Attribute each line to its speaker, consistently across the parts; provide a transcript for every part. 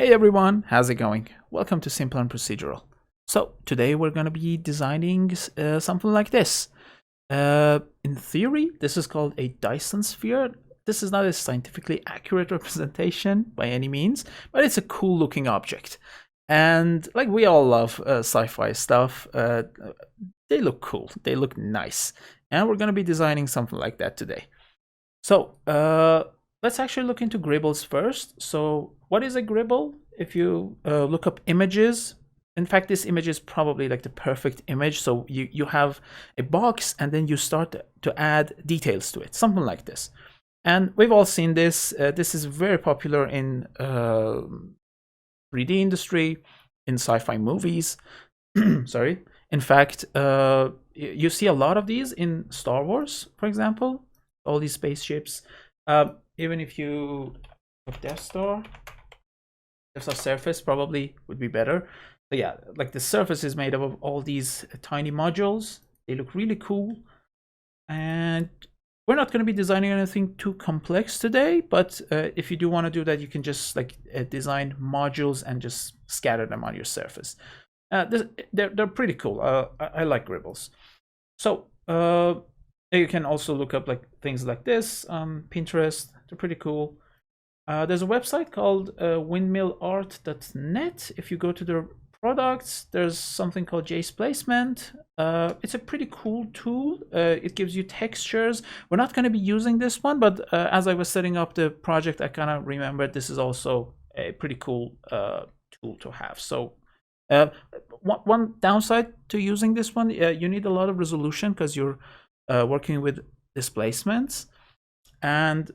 Speaker 1: Hey everyone, how's it going? Welcome to Simple and Procedural. So today we're going to be designing something like this. In theory, this is called a Dyson sphere. This is not a scientifically accurate representation by any means, but it's a cool looking object. And like we all love sci-fi stuff, they look cool, they look nice. And we're going to be designing something like that today. So let's actually look into Greebles first. So what is a Greeble? If you look up images, in fact, this image is probably like the perfect image. So you have a box and then you start to add details to it, something like this. And we've all seen this. This is very popular in 3D industry, in sci-fi movies. Sorry. In fact, you see a lot of these in Star Wars, for example, all these spaceships. Even if you put Death Star surface probably would be better. But yeah, like the surface is made up of all these tiny modules. They look really cool. And we're not going to be designing anything too complex today, but if you do want to do that, you can just like design modules and just scatter them on your surface. They're pretty cool. I like Greebles. So you can also look up like things like this on Pinterest. They're pretty cool. There's a website called windmillart.net. If you go to their products, there's something called Jace Placement. It's a pretty cool tool. It gives you textures. We're not going to be using this one, but as I was setting up the project, I kind of remembered this is also a pretty cool tool to have. So one downside to using this one, you need a lot of resolution because you're working with displacements. And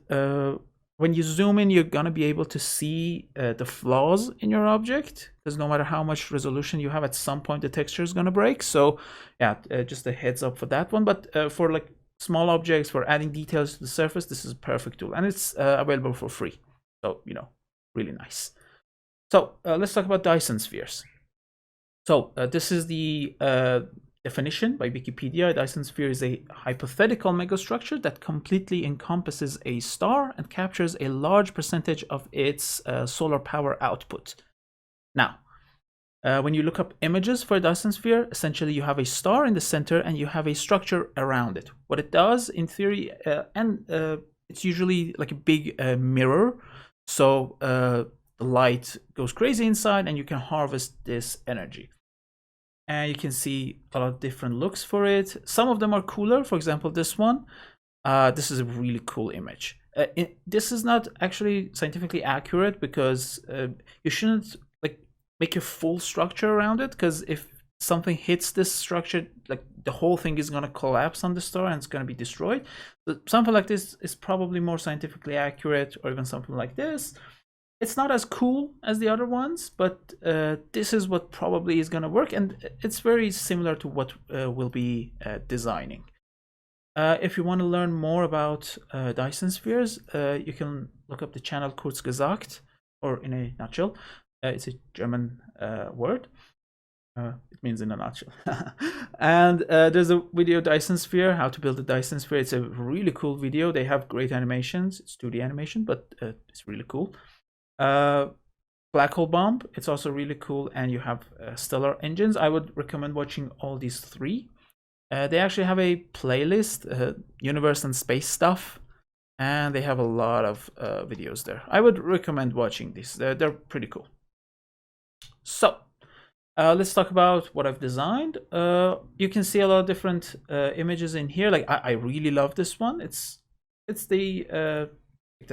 Speaker 1: when you zoom in, you're going to be able to see the flaws in your object, because no matter how much resolution you have, at some point the texture is going to break. So yeah, just a heads up for that one. But for like small objects, for adding details to the surface, this is a perfect tool, and it's available for free. So, you know, really nice. So let's talk about Dyson spheres. So this is the definition by Wikipedia. A Dyson sphere is a hypothetical megastructure that completely encompasses a star and captures a large percentage of its solar power output. Now, when you look up images for a Dyson sphere, essentially you have a star in the center and you have a structure around it. What it does in theory, it's usually like a big mirror. So the light goes crazy inside and you can harvest this energy. And you can see a lot of different looks for it. Some of them are cooler. For example, this one. This is a really cool image. This is not actually scientifically accurate because you shouldn't like make a full structure around it, because if something hits this structure, like the whole thing is going to collapse on the star and it's going to be destroyed. So something like this is probably more scientifically accurate, or even something like this. It's not as cool as the other ones, but this is what probably is going to work, and it's very similar to what we'll be designing. If you want to learn more about Dyson spheres, you can look up the channel Kurzgesagt, or in a nutshell. It's a German word. It means in a nutshell. And there's a video, Dyson sphere, how to build a Dyson sphere. It's a really cool video. They have great animations. It's 2D animation, but it's really cool. Black hole bomb, it's also really cool. And you have stellar engines. I would recommend watching all these three. They actually have a playlist, universe and space stuff, and they have a lot of videos there. I would recommend watching these. They're pretty cool. So let's talk about what I've designed. You can see a lot of different images in here. Like I really love this one. It's the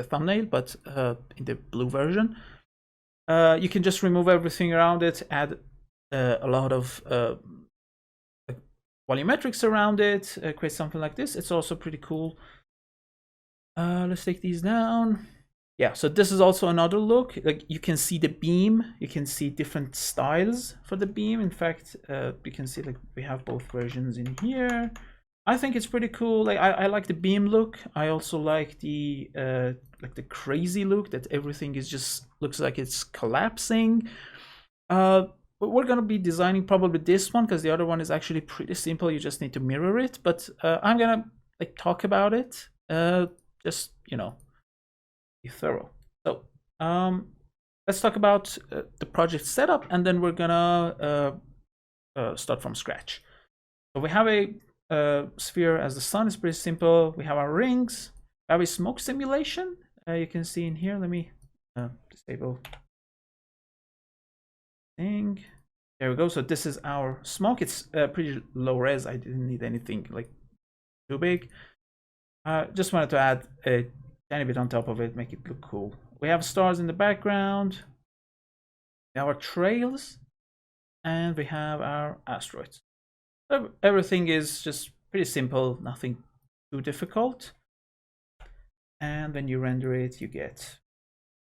Speaker 1: thumbnail, but in the blue version. You can just remove everything around it, add a lot of volumetrics around it, create something like this. It's also pretty cool. Let's take these down. Yeah, so this is also another look. Like you can see the beam, you can see different styles for the beam. In fact, you can see like we have both versions in here. I think it's pretty cool. Like I like the beam look. I also like the crazy look that everything is just looks like it's collapsing. But we're gonna be designing probably this one because the other one is actually pretty simple. You just need to mirror it. But I'm gonna like talk about it. Just, you know, be thorough. So let's talk about the project setup, and then we're gonna start from scratch. So we have a sphere as the sun. Is pretty simple. We have our rings. We have a smoke simulation. You can see in here. Let me disable thing. There we go. So this is our smoke. It's pretty low res. I didn't need anything like too big. Just wanted to add a tiny bit on top of it, make it look cool. We have stars in the background. We have our trails, and we have our asteroids. Everything is just pretty simple, nothing too difficult. And when you render it, you get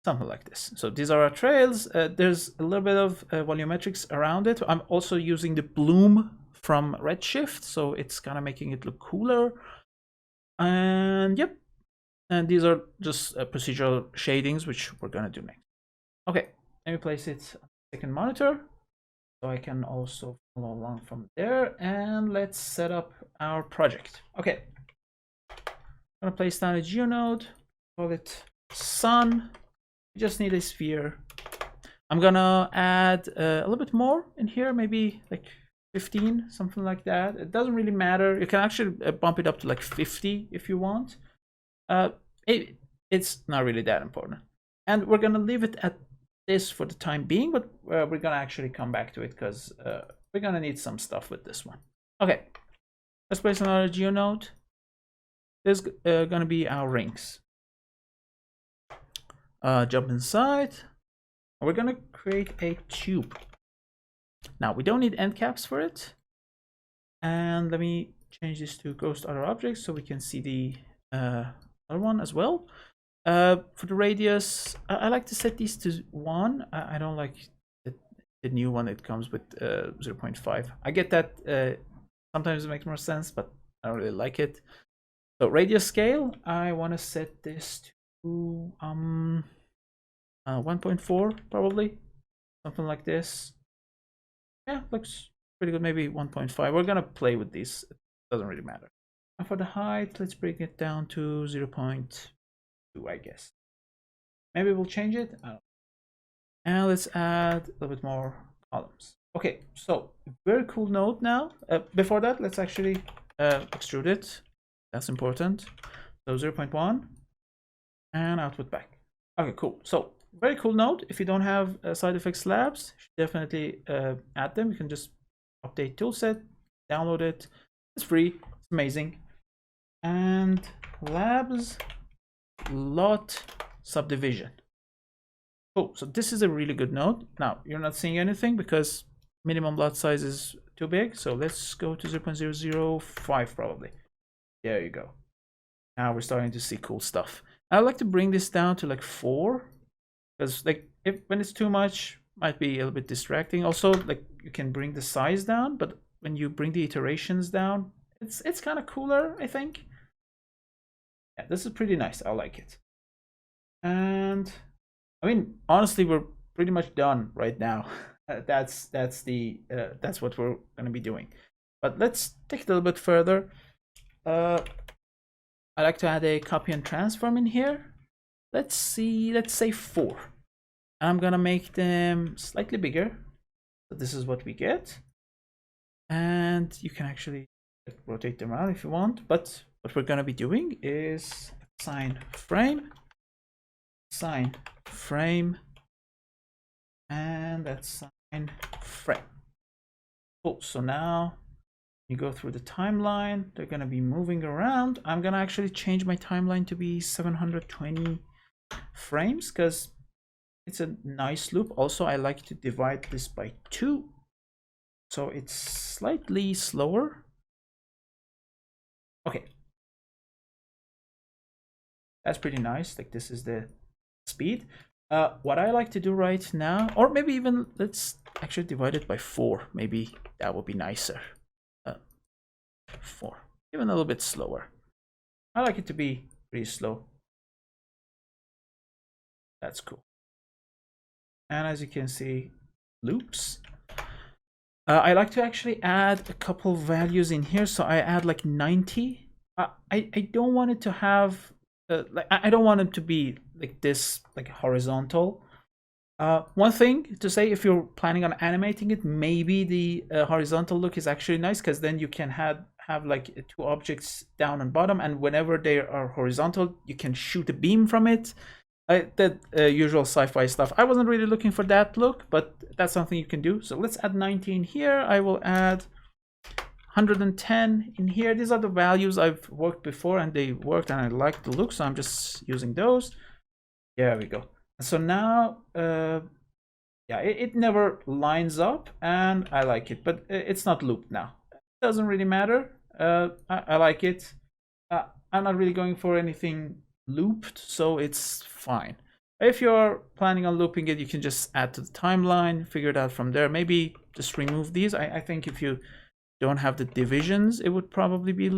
Speaker 1: something like this. So these are our trails. There's a little bit of volumetrics around it. I'm also using the bloom from Redshift, so it's kind of making it look cooler. And yep, and these are just procedural shadings, which we're gonna do next. Okay, let me place it on the second monitor so I can also follow along from there. And let's set up our project. Okay, I'm gonna place down a geonode, call it sun. We just need a sphere. I'm gonna add a little bit more in here, maybe like 15, something like that. It doesn't really matter. You can actually bump it up to like 50 if you want. It's not really that important. And we're gonna leave it at this for the time being, but we're gonna actually come back to it because we're gonna need some stuff with this one. Okay, let's place another geonode. There's gonna be our rings. Jump inside. We're gonna create a tube. Now we don't need end caps for it. And let me change this to ghost other objects so we can see the other one as well. For the radius, I like to set these to 1. I don't like the new one. It comes with 0.5. I get that sometimes it makes more sense, but I don't really like it. So radius scale, I want to set this to 1.4 probably, something like this. Yeah, looks pretty good. Maybe 1.5. We're gonna play with these. It doesn't really matter. And for the height, let's bring it down to 0.2, I guess. Maybe we'll change it. I don't know. And let's add a little bit more columns. Okay, so very cool node now. Before that, let's actually extrude it. That's important. So 0.1 and output back. Okay, cool. So very cool node. If you don't have side effects labs, you should definitely add them. You can just update toolset, download it. It's free. It's amazing. And labs lot subdivision. Oh, so this is a really good node. Now you're not seeing anything because minimum lot size is too big. So let's go to 0.005 probably. There you go. Now we're starting to see cool stuff. I like to bring this down to like 4 because like when it's too much, might be a little bit distracting. Also, like you can bring the size down, but when you bring the iterations down, it's kind of cooler, I think. Yeah, this is pretty nice. I like it. And I mean, honestly, we're pretty much done right now. That's what we're gonna be doing. But let's take it a little bit further. I like to add a copy and transform in here. Let's say 4. I'm gonna make them slightly bigger. So this is what we get. And you can actually rotate them around if you want. But what we're gonna be doing is assign frame, and that's assign frame. Cool. So now you go through the timeline, they're going to be moving around. I'm going to actually change my timeline to be 720 frames because it's a nice loop. Also, I like to divide this by 2 so it's slightly slower. Okay, that's pretty nice. Like this is the speed. What I like to do right now, or maybe even let's actually divide it by 4. Maybe that would be nicer. 4, even a little bit slower. I like it to be pretty slow. That's cool. And as you can see, loops. I like to actually add a couple values in here. So I add like 90. I don't want it to have like I don't want it to be like this, like horizontal. One thing to say, if you're planning on animating it, maybe the horizontal look is actually nice, because then you can have like two objects down and bottom, and whenever they are horizontal, you can shoot a beam from it. That usual sci-fi stuff. I wasn't really looking for that look, but that's something you can do. So let's add 19 here. I will add 110 in here. These are the values I've worked before, and they worked, and I like the look, so I'm just using those. There we go. So now, yeah, it never lines up, and I like it, but it's not looped now. It doesn't really matter. I like it. I'm not really going for anything looped, so it's fine. If you're planning on looping it, you can just add to the timeline, figure it out from there. Maybe just remove these. I think if you don't have the divisions, it would probably be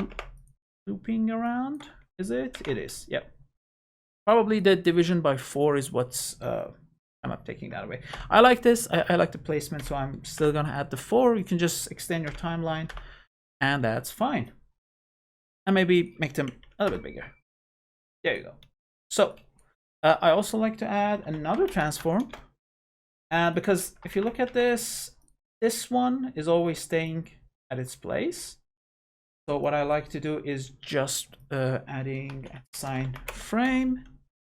Speaker 1: looping around. Is it? It is. Yep. Probably the division by 4 is what's I'm not taking that away. I like this. I like the placement, so I'm still gonna add the 4. You can just extend your timeline, and that's fine. And maybe make them a little bit bigger. There you go. So I also like to add another transform, and because if you look at this, this one is always staying at its place. So what I like to do is just adding assign frame,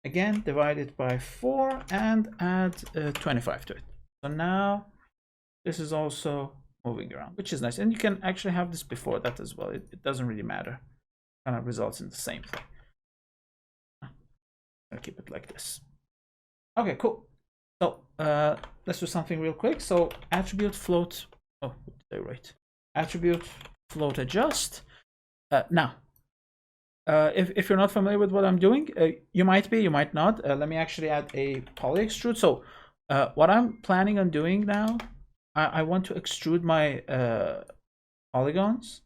Speaker 1: again divide it by 4 and add 25 to it. So now this is also moving around, which is nice, and you can actually have this before that as well. It doesn't really matter, kind of results in the same thing. I'll keep it like this. Okay, cool. So let's do something real quick. So attribute float, oh, what did I write? Attribute float adjust. Now, if you're not familiar with what I'm doing, you might be, you might not. Let me actually add a poly extrude. So what I'm planning on doing now, I want to extrude my polygons,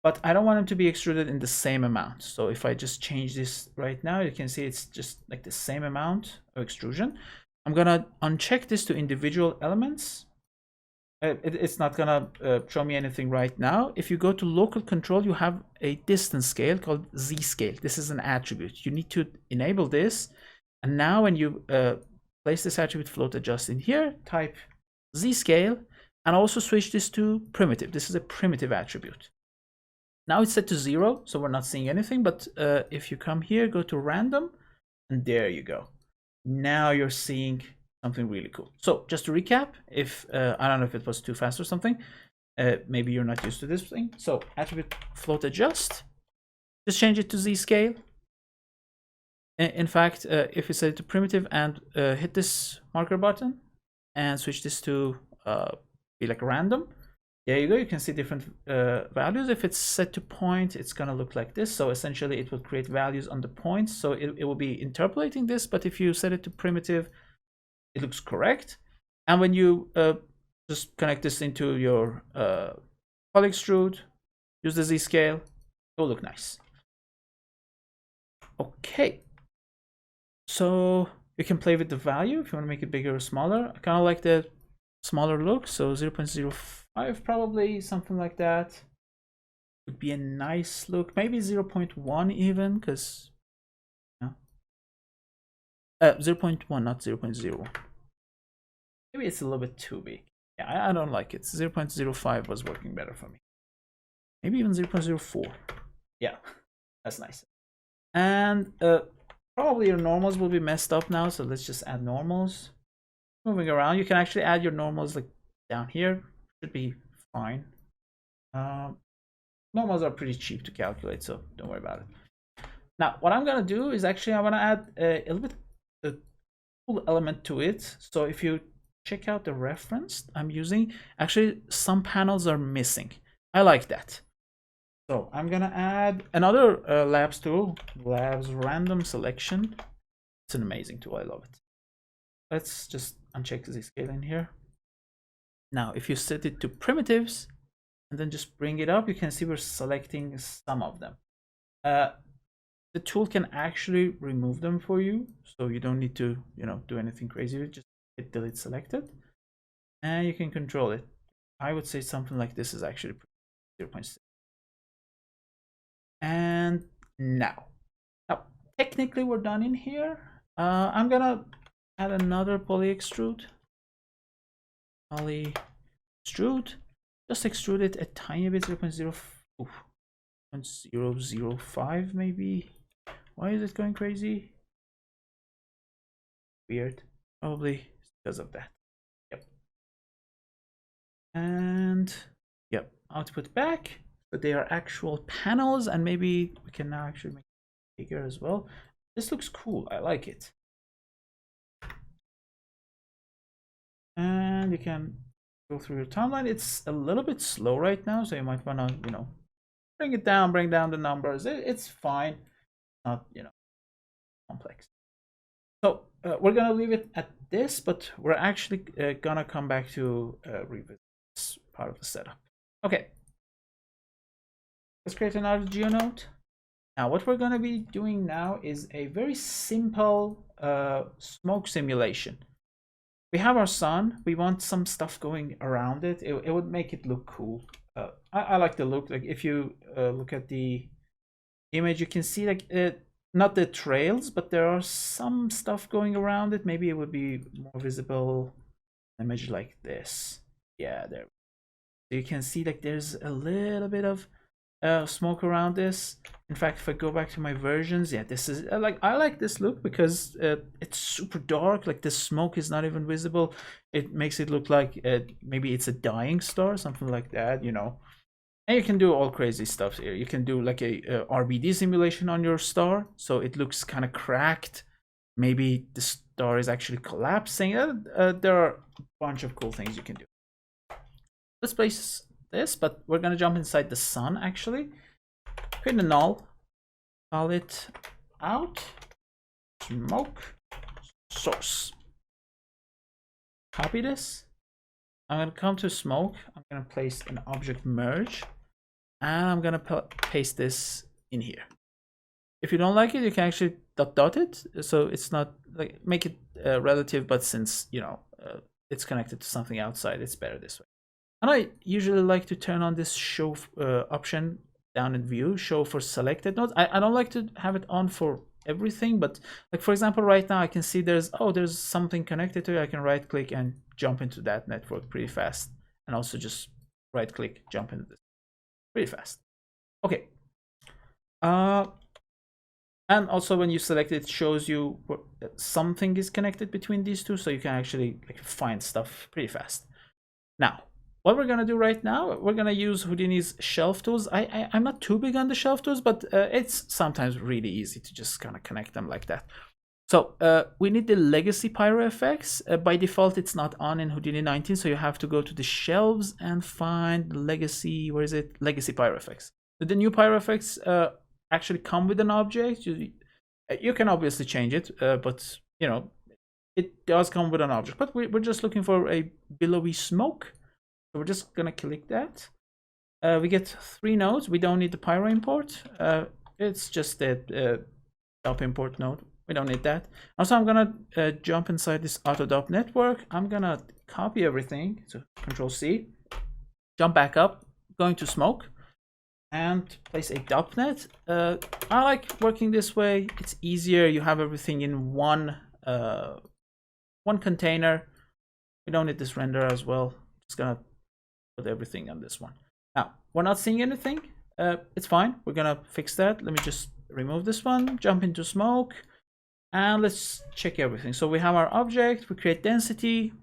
Speaker 1: but I don't want them to be extruded in the same amount. So if I just change this right now, you can see it's just like the same amount of extrusion. I'm gonna uncheck this to individual elements. It's not gonna show me anything right now. If you go to local control, you have a distance scale called Z scale. This is an attribute. You need to enable this. And now when you place this attribute float adjust in here, type Z scale, and also switch this to primitive. This is a primitive attribute. Now it's set to 0, so we're not seeing anything. But if you come here, go to random, and there you go. Now you're seeing something really cool. So just to recap, if I don't know if it was too fast or something, maybe you're not used to this thing. So attribute float adjust, just change it to Z scale. In fact, if you set it to primitive and hit this marker button and switch this to be like random, there you go. You can see different values. If it's set to point, it's gonna look like this. So essentially it will create values on the points. So it will be interpolating this, but if you set it to primitive, it looks correct. And when you just connect this into your poly extrude, use the Z scale, it will look nice. Okay, so you can play with the value if you want to make it bigger or smaller. I kind of like the smaller look, so 0.05 probably, something like that would be a nice look. Maybe 0.1 even, because 0.1, not 0.0. Maybe it's a little bit too big. Yeah, I don't like it. 0.05 was working better for me. Maybe even 0.04. Yeah, that's nice. And probably your normals will be messed up now, so let's just add normals. Moving around, you can actually add your normals like down here. Should be fine. Normals are pretty cheap to calculate, so don't worry about it. Now, what I'm gonna do is actually I want to add a little bit a cool element to it. So if you check out the reference I'm using, actually some panels are missing. I like that. So I'm gonna add another labs tool, labs random selection. It's an amazing tool, I love it. Let's just uncheck the scale in here. Now if you set it to primitives and then just bring it up, you can see we're selecting some of them. The tool can actually remove them for you, so you don't need to do anything crazy. Just hit delete selected and you can control it. I would say something like this is actually 0.6. And now technically we're done in here. I'm gonna Add another poly extrude. Poly extrude. Just extrude it a tiny bit, 0.005 maybe. Why is it going crazy? Weird. Probably because of that. Yep. And yep, output back. But they are actual panels, and maybe we can now actually make it bigger as well. This looks cool. I like it. And you can go through your timeline. It's a little bit slow right now, so you might want to, bring it down, bring down the numbers. It's fine. Not, complex. So we're gonna leave it at this, but we're actually gonna come back to revisit this part of the setup. Okay, let's create another GeoNode. Now what we're gonna be doing now is a very simple smoke simulation. We have our sun. We want some stuff going around it. It would make it look cool. I like the look. Like if you look at the image, you can see like not the trails, but there are some stuff going around it. Maybe it would be more visible. Image like this. Yeah, there. So you can see like there's a little bit of smoke around this. In fact, if I go back to my versions, yeah, this is I like this look because it's super dark. Like the smoke is not even visible. It makes it look like maybe it's a dying star, something like that, And you can do all crazy stuff here. You can do like a RBD simulation on your star, so it looks kind of cracked. Maybe the star is actually collapsing. There are a bunch of cool things you can do. Let's place this, but we're gonna jump inside the sun actually. Create a null. Call it out smoke source. Copy this. I'm gonna come to smoke. I'm gonna place an object merge, and I'm gonna paste this in here. If you don't like it, you can actually dot it, so it's not like make it relative. But since it's connected to something outside, it's better this way. And I usually like to turn on this show option down in view, show for selected nodes. I don't like to have it on for everything, but like for example, right now I can see there's something connected to it. I can right click and jump into that network pretty fast, and also just right click, jump into this pretty fast. Okay. And also when you select it, shows you something is connected between these two, so you can actually find stuff pretty fast. Now, what we're gonna do right now, we're gonna use Houdini's shelf tools. I'm not too big on the shelf tools, but it's sometimes really easy to just kind of connect them like that. So we need the legacy pyro effects. By default, it's not on in Houdini 19, so you have to go to the shelves and find legacy. Where is it? Legacy pyro effects. The new pyro effects actually come with an object. You can obviously change it, but it does come with an object. But we're just looking for a billowy smoke. So we're just gonna click that. We get 3 nodes. We don't need the pyro import. It's just the dop import node. We don't need that. Also, I'm gonna jump inside this auto dop network. I'm gonna copy everything. So Control C, jump back up, going to smoke, and place a dop net. I like working this way. It's easier. You have everything in one container. We don't need this render as well. Just gonna put everything on this one. Now we're not seeing anything. It's fine. We're gonna fix that. Let me just remove this one, jump into smoke, and let's check everything. So we have our object, we create density,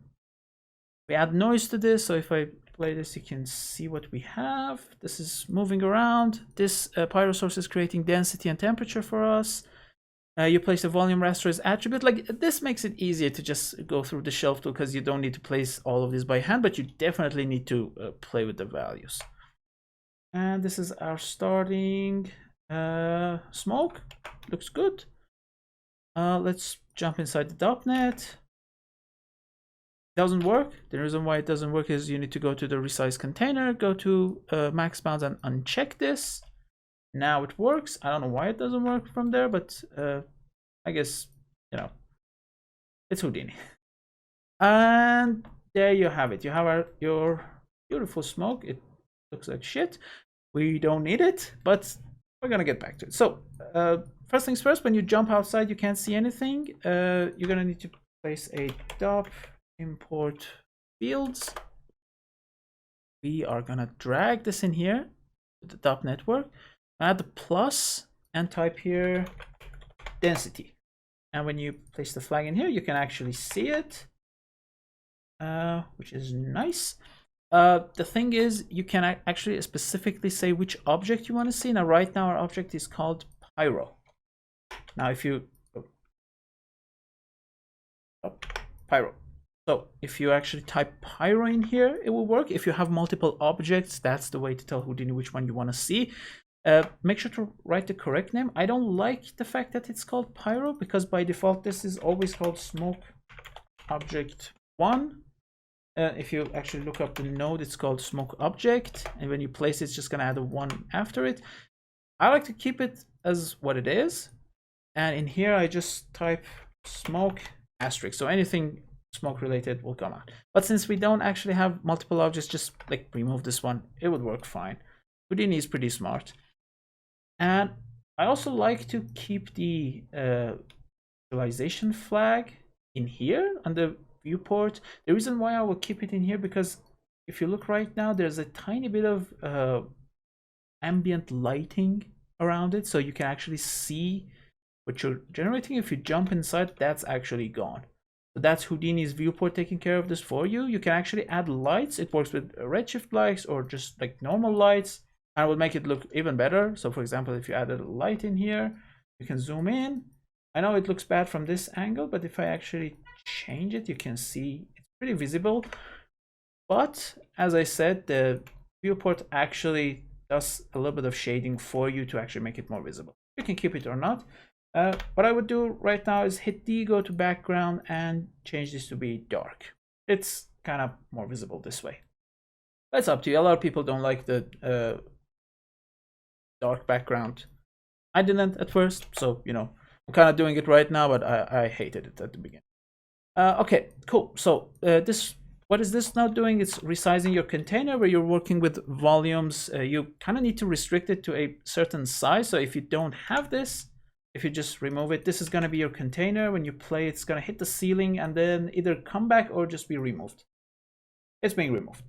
Speaker 1: we add noise to this. So if I play this, you can see what we have. This is moving around. This pyro source is creating density and temperature for us. You place the volume rasterize attribute. Like this makes it easier to just go through the shelf tool because you don't need to place all of this by hand, but you definitely need to play with the values. And this is our starting smoke. Looks good. Let's jump inside the .NET. Doesn't work. The reason why it doesn't work is you need to go to the resize container, go to max bounds and uncheck this. Now it works. I don't know why it doesn't work from there, but I guess it's Houdini. And there you have it. You have your beautiful smoke. It looks like shit. We don't need it, but we're gonna get back to it. So first things first, when you jump outside, you can't see anything. You're gonna need to place a dop import fields. We are gonna drag this in here to the dop network, add the plus, and type here density. And when you place the flag in here, you can actually see it, which is nice. The thing is, you can actually specifically say which object you want to see. Now, right now, our object is called Pyro. Now, if you Pyro. So if you actually type Pyro in here, it will work. If you have multiple objects, that's the way to tell Houdini which one you want to see. Make sure to write the correct name. I don't like the fact that it's called Pyro because by default this is always called smoke object 1. If you actually look up the node, it's called smoke object, and when you place it, it's just gonna add a 1 after it. I like to keep it as what it is, and in here I just type smoke asterisk, so anything smoke related will come out. But since we don't actually have multiple objects, just like remove this one, it would work fine. Houdini is pretty smart. And I also like to keep the visualization flag in here on the viewport. The reason why I will keep it in here, because if you look right now, there's a tiny bit of ambient lighting around it, so you can actually see what you're generating. If you jump inside, that's actually gone. So that's Houdini's viewport taking care of this for you. You can actually add lights. It works with redshift lights or just like normal lights, and will make it look even better. So for example, if you added a light in here, you can zoom in. I know it looks bad from this angle, but if I actually change it, you can see it's pretty visible. But as I said, the viewport actually does a little bit of shading for you to actually make it more visible. You can keep it or not. What I would do right now is hit D, go to background, and change this to be dark. It's kind of more visible this way. That's up to you. A lot of people don't like the dark background. I didn't at first, so you know, I'm kind of doing it right now, but I hated it at the beginning. Okay, cool. So what is this now doing? It's resizing your container where you're working with volumes. You kind of need to restrict it to a certain size. So if you don't have this, if you just remove it, this is going to be your container. When you play, it's going to hit the ceiling and then either come back or just be removed. It's being removed.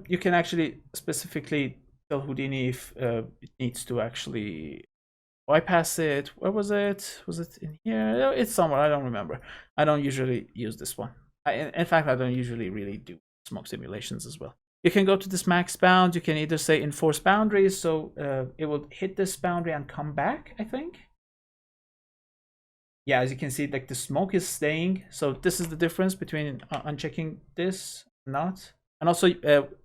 Speaker 1: You can actually specifically tell Houdini if it needs to actually bypass it. Where was it? Was it in here? It's somewhere. I don't remember. I don't usually use this one. In fact, I don't usually really do smoke simulations as well. You can go to this max bound. You can either say enforce boundaries, so it will hit this boundary and come back, I think. Yeah, as you can see, like the smoke is staying. So this is the difference between unchecking this, not. And also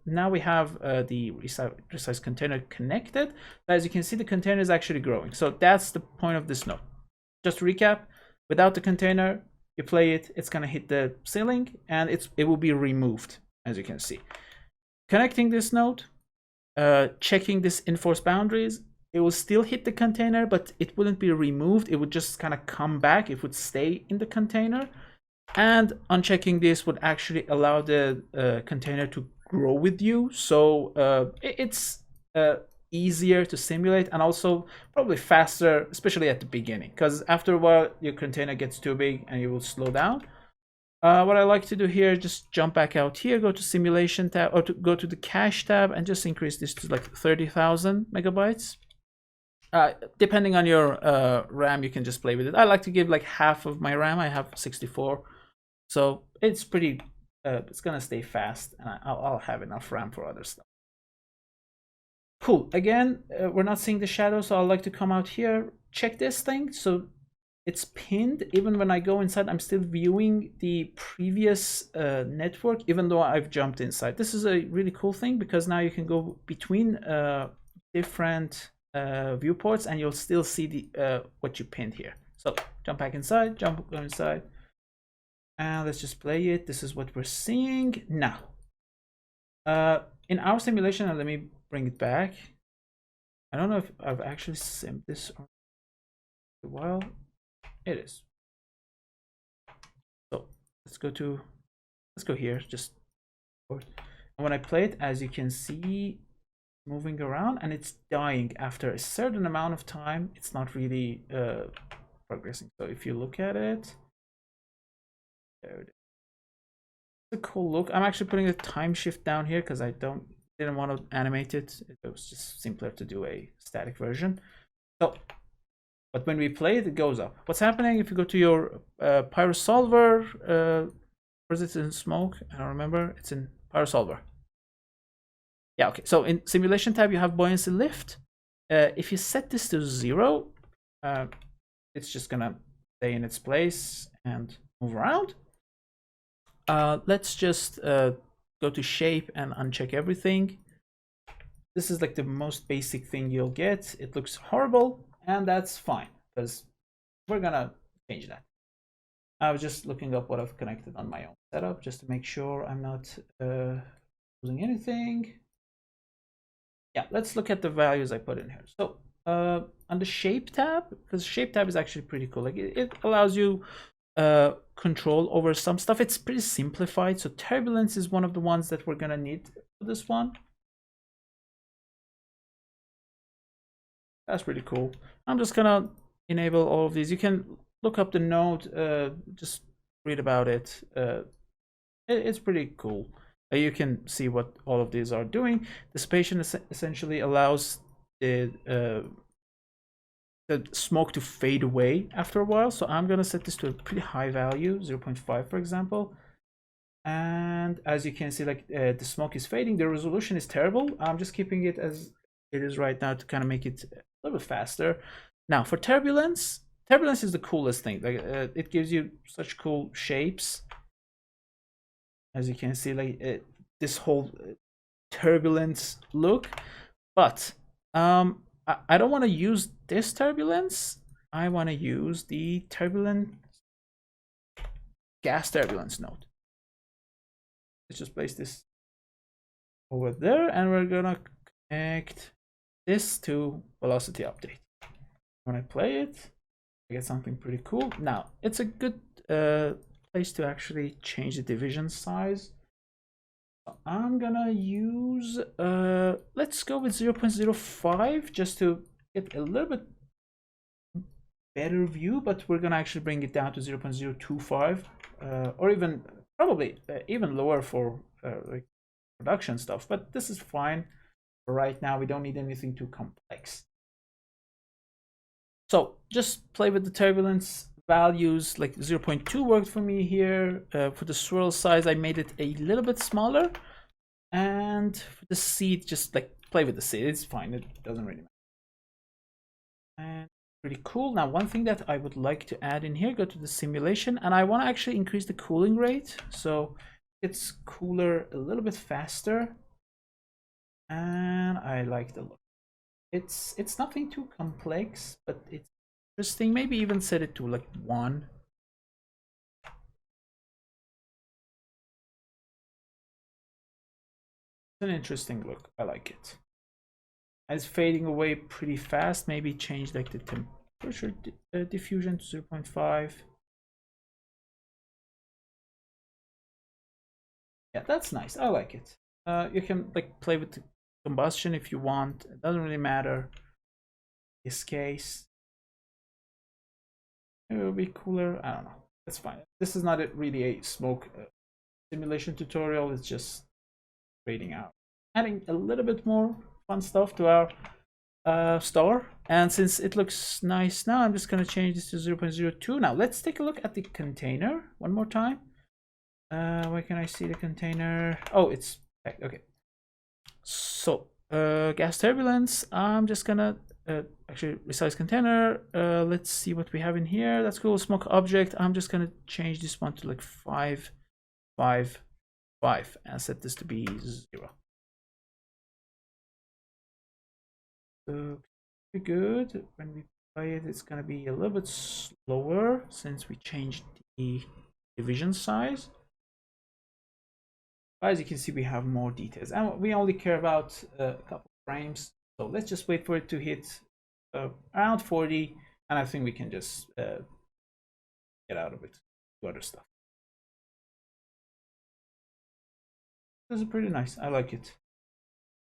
Speaker 1: now we have the resize container connected. As you can see, the container is actually growing. So that's the point of this node. Just to recap, without the container, you play it, it's gonna hit the ceiling and it will be removed, as you can see. Connecting this node, checking this enforce boundaries, it will still hit the container, but it wouldn't be removed. It would just kind of come back. It would stay in the container. And unchecking this would actually allow the container to grow with you. So it's easier to simulate and also probably faster, especially at the beginning, because after a while your container gets too big and you will slow down. What I like to do here, just jump back out here, go to simulation tab, or go to the cache tab and just increase this to like 30,000 megabytes. Depending on your RAM, you can just play with it. I like to give like half of my RAM. I have 64. So it's pretty, it's gonna stay fast, and I'll have enough RAM for other stuff. Cool. Again, we're not seeing the shadow, so I'd like to come out here, check this thing. So it's pinned. Even when I go inside, I'm still viewing the previous network, even though I've jumped inside. This is a really cool thing because now you can go between different viewports, and you'll still see the what you pinned here. So jump back inside, go inside. And let's just play it. This is what we're seeing now. In our simulation, let me bring it back. I don't know if I've actually simmed this or well, it is. So let's go here, just and when I play it, as you can see, moving around, and it's dying after a certain amount of time. It's not really progressing. So if you look at it, There it is. It's a cool look. I'm actually putting the time shift down here because I didn't want to animate it. It was just simpler to do a static version. So, but when we play it, it goes up. What's happening if you go to your PyroSolver? Or is it in Smoke? I don't remember. It's in PyroSolver. Yeah, okay. So in Simulation tab, you have Buoyancy Lift. If you set this to 0, it's just gonna stay in its place and move around. Let's just go to Shape and uncheck everything. This is like the most basic thing you'll get. It looks horrible, and that's fine because we're gonna change that. I was just looking up what I've connected on my own setup just to make sure I'm not losing anything. Yeah, let's look at the values I put in here. So on the Shape tab, because Shape tab is actually pretty cool. Like it allows you control over some stuff. It's pretty simplified. So turbulence is one of the ones that we're gonna need for this one. That's pretty cool. I'm just gonna enable all of these. You can look up the node, just read about it. It's pretty cool. You can see what all of these are doing. Dissipation essentially allows the smoke to fade away after a while. So I'm gonna set this to a pretty high value, 0.5 for example. And as you can see, like the smoke is fading. The resolution is terrible. I'm just keeping it as it is right now to kind of make it a little bit faster. Now for turbulence, turbulence is the coolest thing. Like it gives you such cool shapes. As you can see, like this whole turbulence look. But I don't want to use this turbulence. I want to use the turbulent gas turbulence node. Let's just place this over there, and we're gonna connect this to velocity update. When I play it, I get something pretty cool. Now it's a good place to actually change the division size. I'm gonna use let's go with 0.05 just to get a little bit better view, but we're gonna actually bring it down to 0.025 or even probably even lower for like production stuff, but this is fine for right now. We don't need anything too complex. So just play with the turbulence values. Like 0.2 worked for me here. For the swirl size, I made it a little bit smaller, and for the seed, just like play with the seed. It's fine, it doesn't really matter. And pretty cool. Now one thing that I would like to add in here, go to the simulation, and I want to actually increase the cooling rate so it's cooler a little bit faster, and I like the look. It's nothing too complex, but it's interesting. Maybe even set it to like 1. It's an interesting look. I like it. It's fading away pretty fast. Maybe change like the temperature diffusion to 0.5. Yeah, that's nice. I like it. You can like play with the combustion if you want. It doesn't really matter. In this case, it will be cooler. I don't know. That's fine. This is not really a smoke simulation tutorial. It's just fading out, adding a little bit more fun stuff to our store. And since it looks nice now, I'm just going to change this to 0.02. Now let's take a look at the container one more time. Where can I see the container? Oh, it's okay. So gas turbulence, I'm just gonna actually resize container. Let's see what we have in here. That's cool. Smoke object, I'm just gonna change this one to like 5 5 5 and set this to be 0. Pretty good. When we play it, it's gonna be a little bit slower since we changed the division size. As you can see, we have more details, and we only care about a couple frames. So let's just wait for it to hit around 40, and I think we can just get out of it, do other stuff. This is pretty nice. I like it.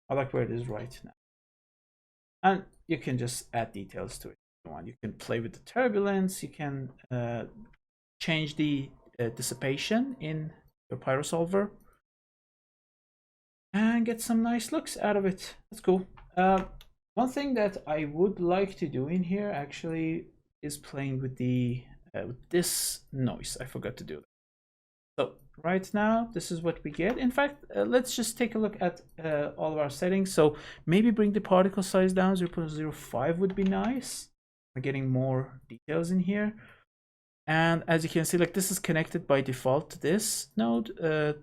Speaker 1: I like where it is right now. And you can just add details to it if you want. You can play with the turbulence. You can change the dissipation in your pyro solver and get some nice looks out of it. That's cool. One thing that I would like to do in here actually is playing with the with this noise. I forgot to do that. So right now, this is what we get. In fact, let's just take a look at all of our settings. So maybe bring the particle size down. 0.05 would be nice. We're getting more details in here. And as you can see, like this is connected by default to this node.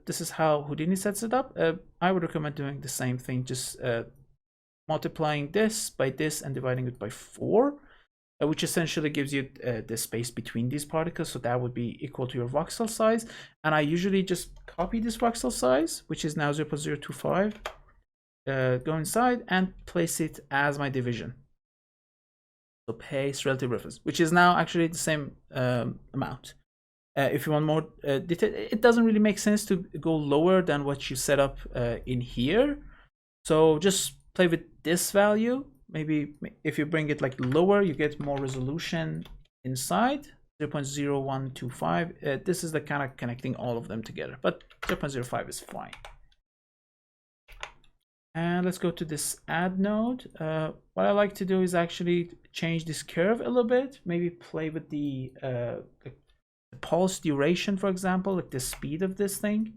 Speaker 1: This is how Houdini sets it up. I would recommend doing the same thing, just multiplying this by this and dividing it by 4. Which essentially gives you the space between these particles, so that would be equal to your voxel size. And I usually just copy this voxel size, which is now 0.025, go inside and place it as my division. So paste relative reference, which is now actually the same amount. If you want more detail, it doesn't really make sense to go lower than what you set up in here. So just play with this value. Maybe if you bring it like lower, you get more resolution inside. 0.0125. This is the kind of connecting all of them together, but 0.05 is fine. And let's go to this add node. What I like to do is actually change this curve a little bit. Maybe play with the pulse duration, for example, like the speed of this thing.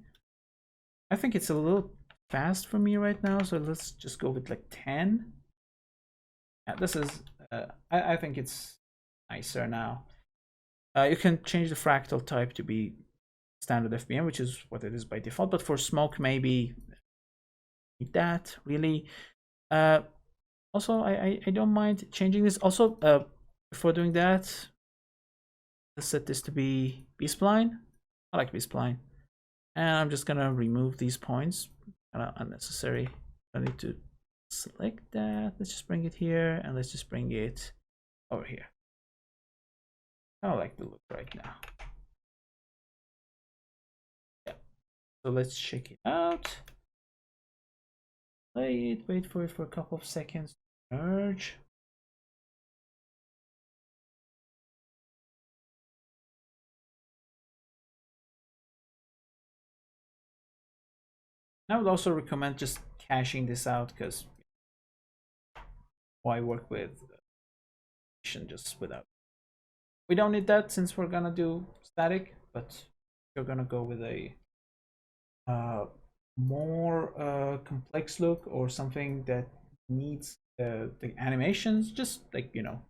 Speaker 1: I think it's a little fast for me right now, so let's just go with like 10. Yeah, this is, I think it's nicer now. You can change the fractal type to be standard FBM, which is what it is by default, but for smoke, maybe need that really. Also, I don't mind changing this. Also, before doing that, let's set this to be B-spline. I like B-spline. And I'm just gonna remove these points, kind of unnecessary. I need to select that. Let's just bring it here and let's just bring it over here. I like the look right now. Yeah. So let's check it out. Play it, wait for it for a couple of seconds to merge. I would also recommend just caching this out, because why work with just without. We don't need that since we're gonna do static, but you're gonna go with a more complex look or something that needs the animations, just like, you know,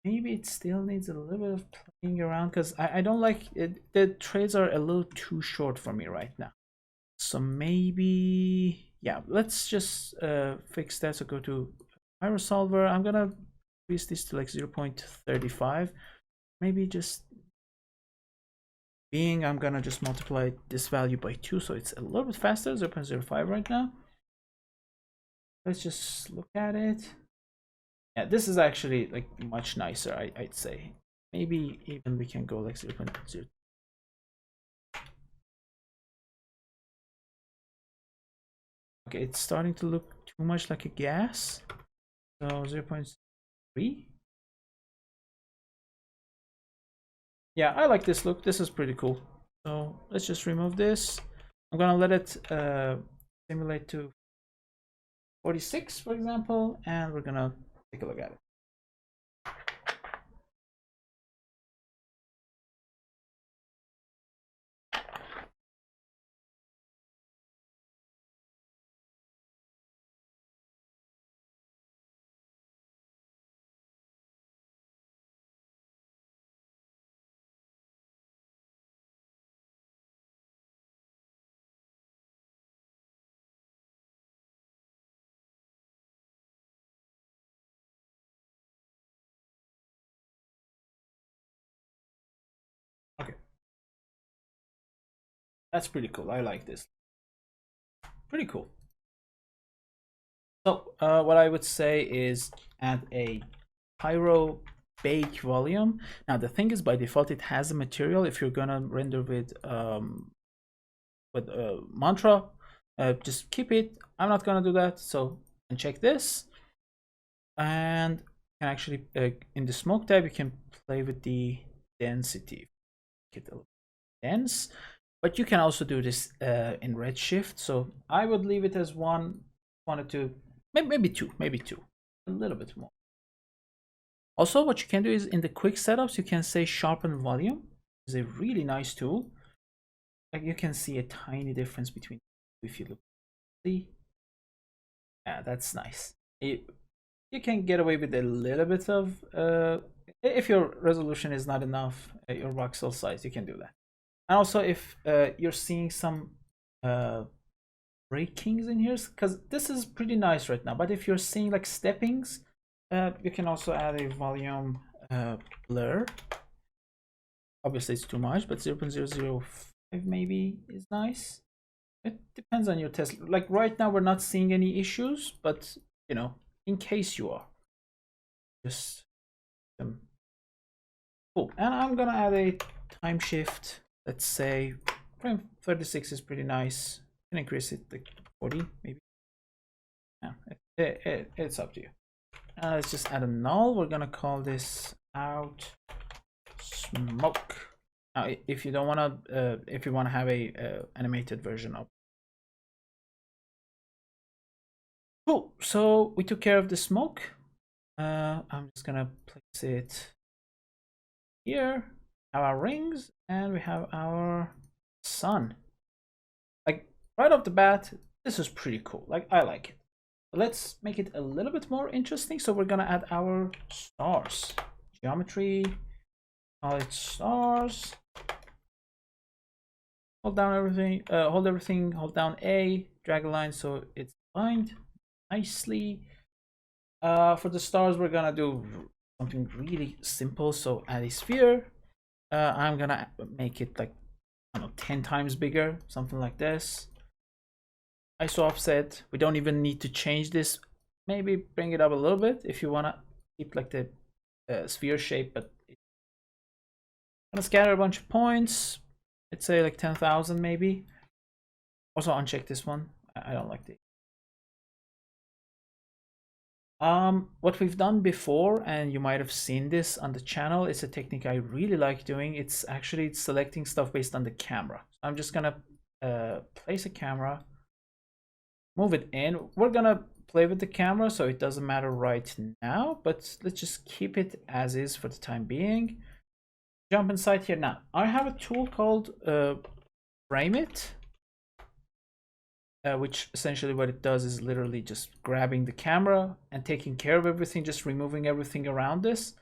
Speaker 1: maybe it still needs a little bit of playing around, because I don't like it. The trades are a little too short for me right now. So maybe, yeah, let's just fix that. So go to Pyro Solver. I'm gonna increase this to like 0.35. Maybe just being, I'm gonna just multiply this value by 2, so it's a little bit faster, 0.05 right now. Let's just look at it. Yeah, this is actually like much nicer, I'd say. Maybe even we can go like 0.0. Okay, it's starting to look too much like a gas. So 0.3. Yeah, I like this look. This is pretty cool. So let's just remove this. I'm gonna let it simulate to 46, for example, and we're gonna take a look at it. Okay, that's pretty cool. I like this. Pretty cool. So what I would say is add a pyro bake volume. Now the thing is, by default it has a material. If you're gonna render with mantra, just keep it. I'm not gonna do that. So check this, and can actually in the smoke tab you can play with the density. Make it a little dense, but you can also do this in Redshift. So I would leave it as one, wanted to maybe two, a little bit more. Also, what you can do is in the quick setups, you can say sharpen volume. It's a really nice tool. Like you can see a tiny difference between if you look. See, yeah, that's nice. You can get away with a little bit of if your resolution is not enough, your voxel size, you can do that. And also if you're seeing some breakings in here, because this is pretty nice right now, but if you're seeing like steppings, you can also add a volume blur. Obviously it's too much, but 0.005 maybe is nice. It depends on your test. Like right now we're not seeing any issues, but you know, in case you are, just cool. And I'm gonna add a time shift. Let's say frame 36 is pretty nice. Can increase it like 40 maybe. Yeah, it's up to you. Let's just add a null. We're gonna call this out smoke. Now if you don't want to if you want to have a animated version of. Cool, so we took care of the smoke. I'm just gonna place it here. Have our rings and we have our sun. Like right off the bat, this is pretty cool. Like I like it. Let's make it a little bit more interesting. So we're gonna add our stars. Geometry, call it stars. Hold down everything, hold down A, drag a line so it's aligned nicely. For the stars, we're gonna do something really simple. So add a sphere. I'm gonna make it like, I don't know, 10 times bigger, something like this. ISO offset. We don't even need to change this. Maybe bring it up a little bit if you wanna keep like the sphere shape, but I'm gonna scatter a bunch of points. Let's say like 10,000 maybe. Also uncheck this one. I don't like it. What we've done before, and you might have seen this on the channel, it's a technique I really like doing. It's actually selecting stuff based on the camera. So I'm just gonna place a camera, move it in. We're gonna play with the camera, so it doesn't matter right now, but let's just keep it as is for the time being. Jump inside here. Now I have a tool called frame it, which essentially what it does is literally just grabbing the camera and taking care of everything, just removing everything around this.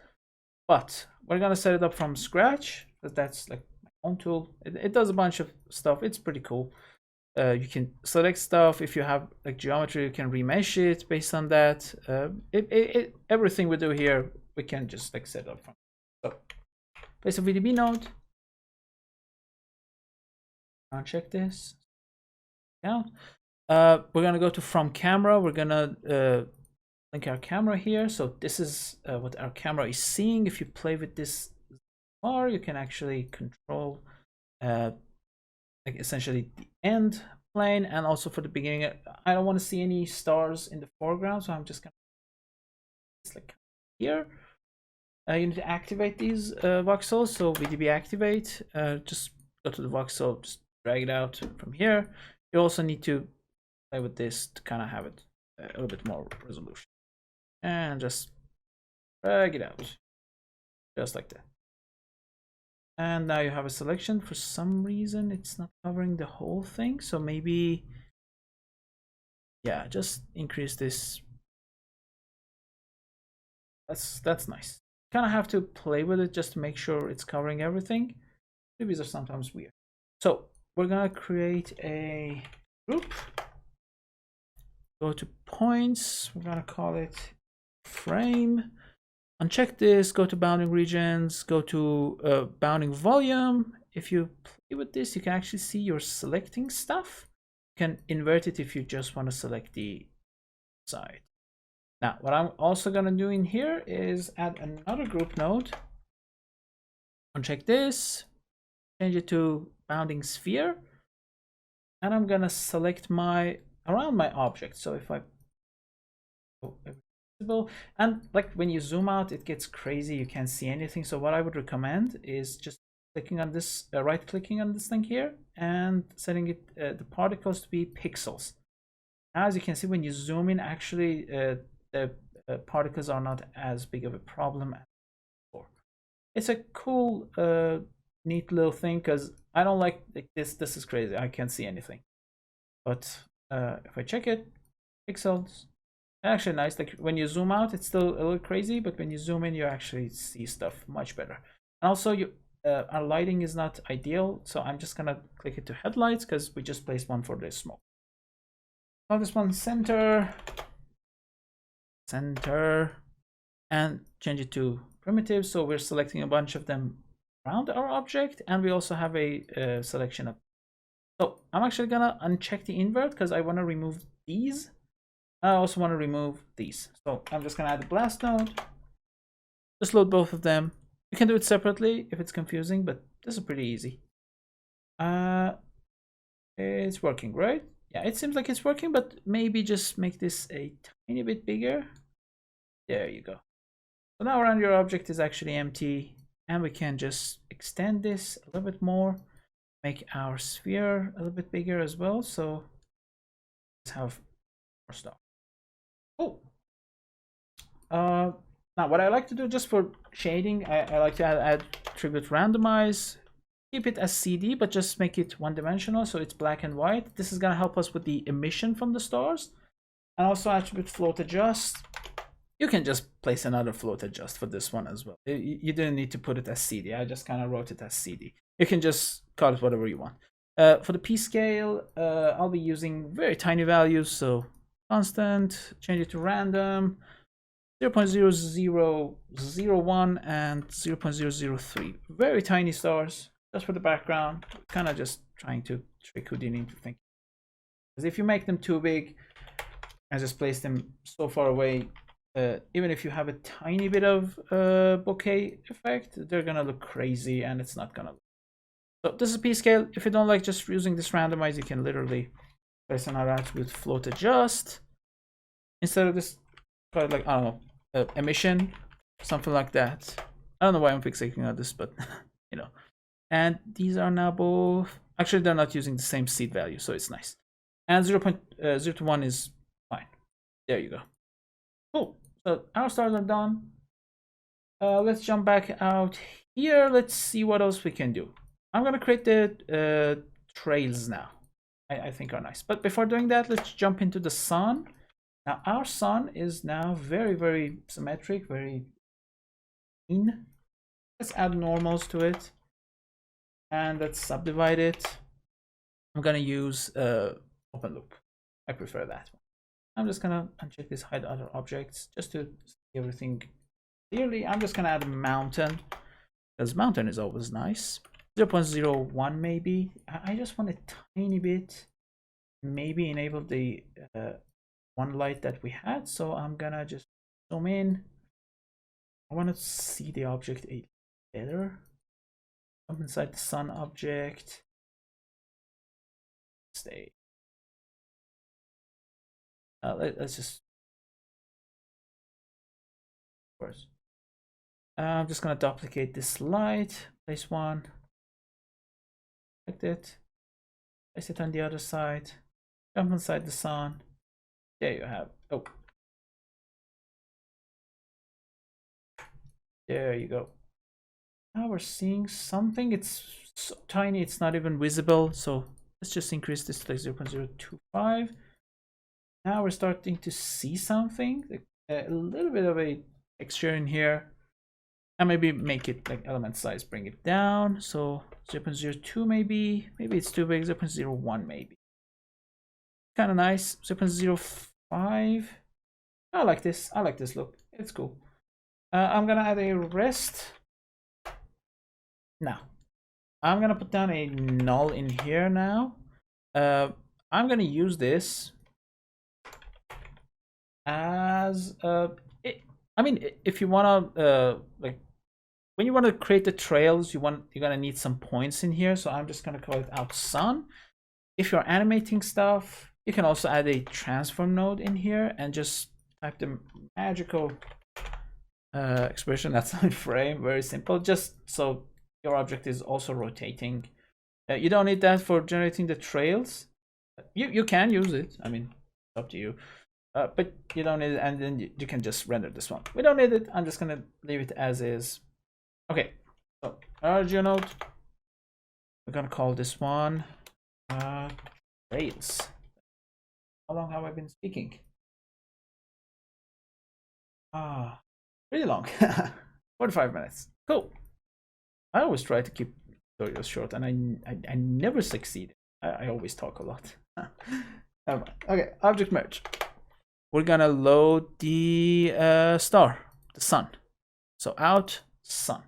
Speaker 1: But we're gonna set it up from scratch, because that's like my own tool. It does a bunch of stuff. It's pretty cool. You can select stuff. If you have like geometry, you can remesh it based on that. Everything we do here, we can just like set it up from. So place a VDB node. Uncheck this. Down. We're gonna go to from camera. We're gonna link our camera here. So this is what our camera is seeing. If you play with this bar, you can actually control like essentially the end plane, and also for the beginning. I don't want to see any stars in the foreground, so I'm just gonna like here. You need to activate these voxels. So VDB activate. Just go to the voxel, just drag it out from here. You also need to play with this to kind of have it a little bit more resolution, and just drag it out just like that. And now you have a selection. For some reason it's not covering the whole thing, so maybe, yeah, just increase this. That's nice. Kind of have to play with it just to make sure it's covering everything. Previews are sometimes weird. So we're gonna create a group. Go to points. We're gonna call it frame. Uncheck this. Go to bounding regions. Go to bounding volume. If you play with this, you can actually see you're selecting stuff. You can invert it if you just want to select the side. Now, what I'm also gonna do in here is add another group node. Uncheck this. Change it to bounding sphere, and I'm gonna select my around my object. So if I visible. And like when you zoom out, it gets crazy. You can't see anything. So what I would recommend is just clicking on this, right clicking on this thing here and setting it the particles to be pixels. Now, as you can see, when you zoom in, actually the particles are not as big of a problem as before. It's a cool, neat little thing because I don't like this. This is crazy. I can't see anything. But if I check it, pixels, actually nice. Like when you zoom out, it's still a little crazy, but when you zoom in, you actually see stuff much better. And also, our lighting is not ideal, so I'm just gonna click it to headlights because we just placed one for the smoke. Call this one center, and change it to primitive. So we're selecting a bunch of them around our object, and we also have a selection of. So I'm actually gonna uncheck the invert because I want to remove these. I also want to remove these. So I'm just gonna add a blast node. Just load both of them. You can do it separately if it's confusing, but this is pretty easy. It's working, right? Yeah, it seems like it's working, but maybe just make this a tiny bit bigger. There you go. So now around your object is actually empty, and we can just extend this a little bit more, make our sphere a little bit bigger as well. So let's have more stuff. Oh, now what I like to do just for shading, I like to add attribute randomize. Keep it as CD, but just make it one-dimensional, so it's black and white. This is gonna help us with the emission from the stars. And also attribute float adjust. You can just place another float adjust for this one as well. You didn't need to put it as CD. I just kind of wrote it as CD. You can just call it whatever you want. For the P scale, I'll be using very tiny values, so constant, change it to random, 0.0001 and 0.003. Very tiny stars. Just for the background, kind of just trying to trick Houdini into thinking. Because if you make them too big and just place them so far away, even if you have a tiny bit of bokeh effect, they're gonna look crazy and it's not gonna look. So this is P scale. If you don't like just using this randomize, you can literally place another attribute float adjust. Instead of this, call it like, I don't know, emission, something like that. I don't know why I'm fixating on this, but you know. And these are now both, actually they're not using the same seed value, so it's nice. And 0.01 is fine. There you go. Cool. So our stars are done. Let's jump back out here. Let's see what else we can do. I'm gonna create the trails now. I think are nice. But before doing that, let's jump into the sun. Now our sun is now very, very symmetric, very clean. Let's add normals to it. And let's subdivide it. I'm gonna use open loop. I prefer that one. I'm just gonna uncheck this hide other objects just to see everything clearly. I'm just gonna add a mountain because mountain is always nice. 0.01 maybe. I just want a tiny bit. Maybe enable the one light that we had. So I'm gonna just zoom in. I want to see the object a better. Jump inside the sun object. Stay. Let's just. Of course. I'm just gonna duplicate this light. Place one. Select it. Place it on the other side. Jump inside the sun. There you have. Oh. There you go. Now we're seeing something. It's so tiny, it's not even visible. So let's just increase this to like 0.025. Now we're starting to see something, a little bit of a texture in here. And maybe make it like element size, bring it down. So 0.02 maybe. Maybe it's too big. 0.01 maybe. Kind of nice. 0.05. I like this. I like this look. It's cool. I'm gonna add a rest. Now, I'm gonna put down a null in here now. I'm gonna use this as I mean, if you wanna like when you want to create the trails, you're gonna need some points in here. So I'm just gonna call it out sun. If you're animating stuff, you can also add a transform node in here and just type the magical expression that's on frame. Very simple, just so your object is also rotating. You don't need that for generating the trails. You can use it. I mean, it's up to you. But you don't need it, and then you can just render this one. We don't need it. I'm just gonna leave it as is. Okay. So RGO node. We're gonna call this one trails. How long have I been speaking? Really long. 45 minutes. Cool. I always try to keep tutorials short, and I never succeed. I always talk a lot. Okay, object merge. We're gonna load the star, the sun. So out, sun.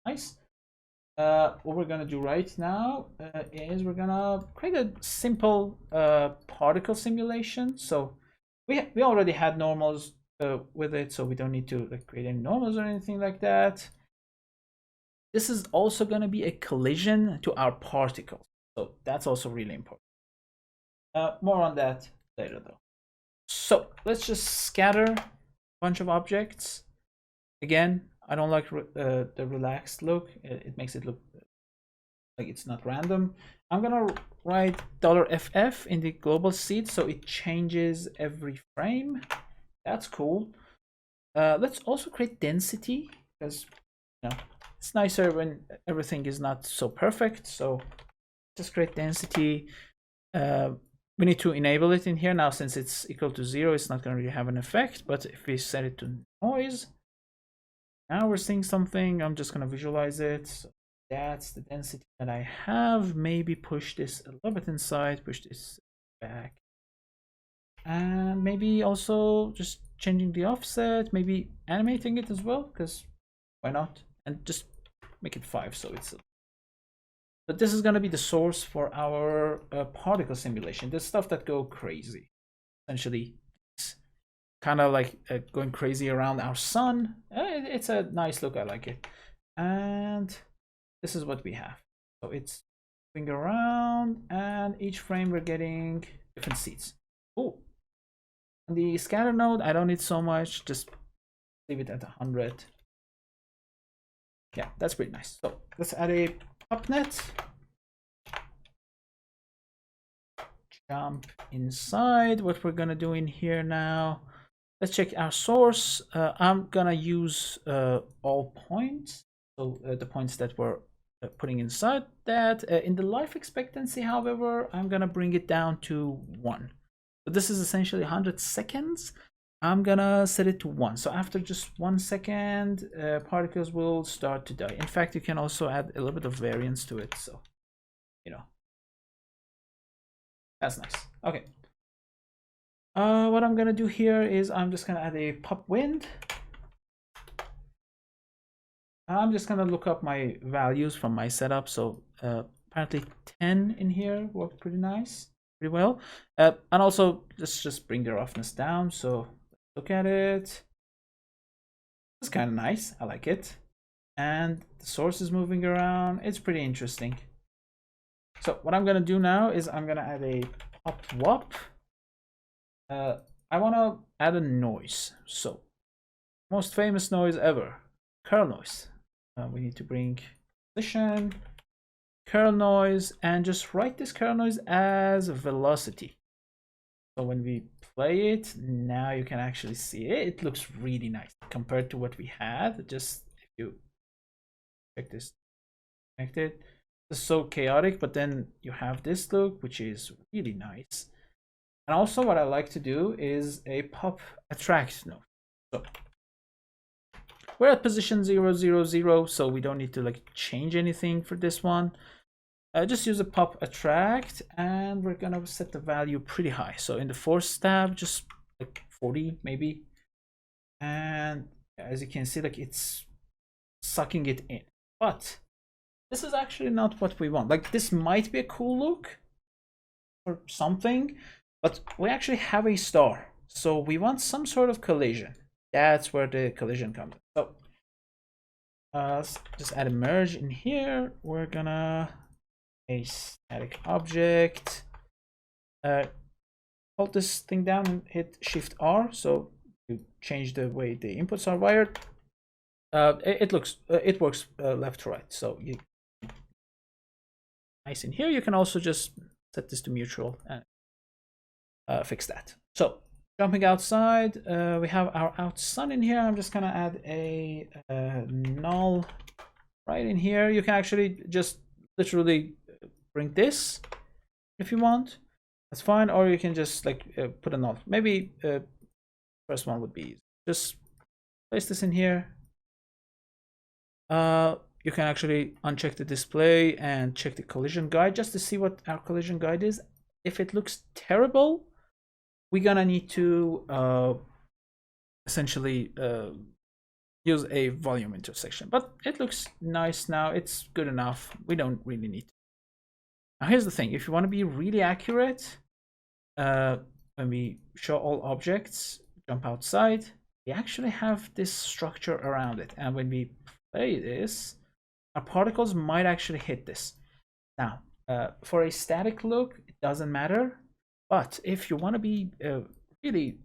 Speaker 1: Nice. What we're gonna do right now is we're gonna create a simple particle simulation. So we already had normals with it, so we don't need to like create any normals or anything like that. This is also gonna be a collision to our particles, so that's also really important. More on that later though. So let's just scatter a bunch of objects. Again, I don't like the relaxed look. It makes it look like it's not random. I'm gonna write $FF in the global seed so it changes every frame. That's cool. Let's also create density, because you know it's nicer when everything is not so perfect. So just create density. We need to enable it in here now. Since it's equal to 0, it's not going to really have an effect. But if we set it to noise, now we're seeing something. I'm just going to visualize it. So that's the density that I have. Maybe push this a little bit inside, push this back, and maybe also just changing the offset, maybe animating it as well, because why not? And just make it 5 so it's. But this is going to be the source for our particle simulation. The stuff that go crazy. Essentially, it's kind of like going crazy around our sun. It's a nice look. I like it. And this is what we have. So it's moving around, and each frame we're getting different seeds. Oh, on the scatter node, I don't need so much. Just leave it at 100. Yeah, that's pretty nice. So let's add a popnet. Jump inside. What we're gonna do in here now, let's check our source. I'm gonna use all points, so the points that we're putting inside that. In the life expectancy, however, I'm gonna bring it down to 1. So this is essentially 100 seconds. I'm gonna set it to 1. So after just 1 second, particles will start to die. In fact, you can also add a little bit of variance to it. So, you know, that's nice. Okay. What I'm gonna do here is I'm just gonna add a pop wind. I'm just gonna look up my values from my setup. So apparently 10 in here worked pretty nice, pretty well. And also let's just bring the roughness down. So look at it. It's kind of nice. I like it. And the source is moving around. It's pretty interesting. So what I'm gonna do now is I'm gonna add a pop wop. I want to add a noise. So most famous noise ever, curl noise. We need to bring position, curl noise, and just write this curl noise as velocity. So when we play it, now you can actually see it. It looks really nice compared to what we had. Just if you check this, connected. It's so chaotic, but then you have this look, which is really nice. And also what I like to do is a pop attract node. So we're at position 0, 0, 0, so we don't need to like change anything for this one. Just use a pop attract, and we're gonna set the value pretty high. So in the force tab, just like 40 maybe. And as you can see, like it's sucking it in. But this is actually not what we want. Like this might be a cool look or something, but we actually have a star. So we want some sort of collision. That's where the collision comes in. So just add a merge in here. We're gonna a static object, call hold this thing down and hit Shift R, so you change the way the inputs are wired. It works left to right. So you nice in here. You can also just set this to mutual and fix that. So jumping outside, we have our out sun in here. I'm just gonna add a null right in here. You can actually just literally bring this if you want. That's fine, or you can just like put a null. Maybe first one would be easy. Just place this in here. You can actually uncheck the display and check the collision guide just to see what our collision guide is. If it looks terrible, we're gonna need to essentially use a volume intersection, but it looks nice now. It's good enough. We don't really need to. Now here's the thing, if you want to be really accurate, when we show all objects, jump outside, we actually have this structure around it, and when we play this, our particles might actually hit this. Now for a static look, it doesn't matter, but if you want to be really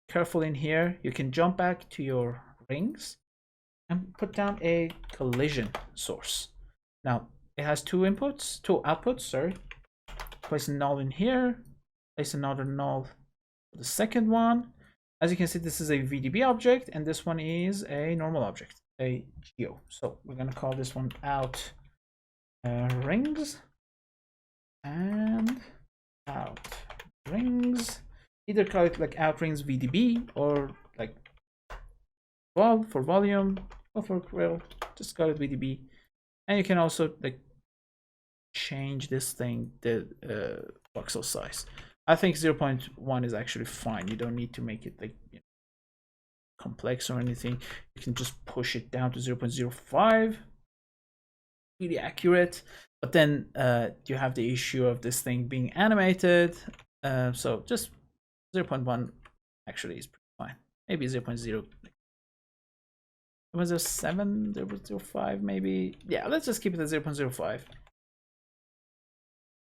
Speaker 1: careful in here, you can jump back to your rings and put down a collision source. Now it has two outputs, sorry. Place a null in here, place another null for the second one. As you can see, this is a VDB object, and this one is a normal object, a geo. So we're gonna call this one out rings and out rings. Either call it like out rings VDB or like for volume, or for well, just call it VDB. And you can also like change this thing, the voxel size. I think 0.1 is actually fine. You don't need to make it like complex or anything. You can just push it down to 0.05. Really accurate. But then you have the issue of this thing being animated. So just 0.1 actually is pretty fine. Maybe 0.0. 0.07, 0.05 maybe. Yeah, let's just keep it at 0.05.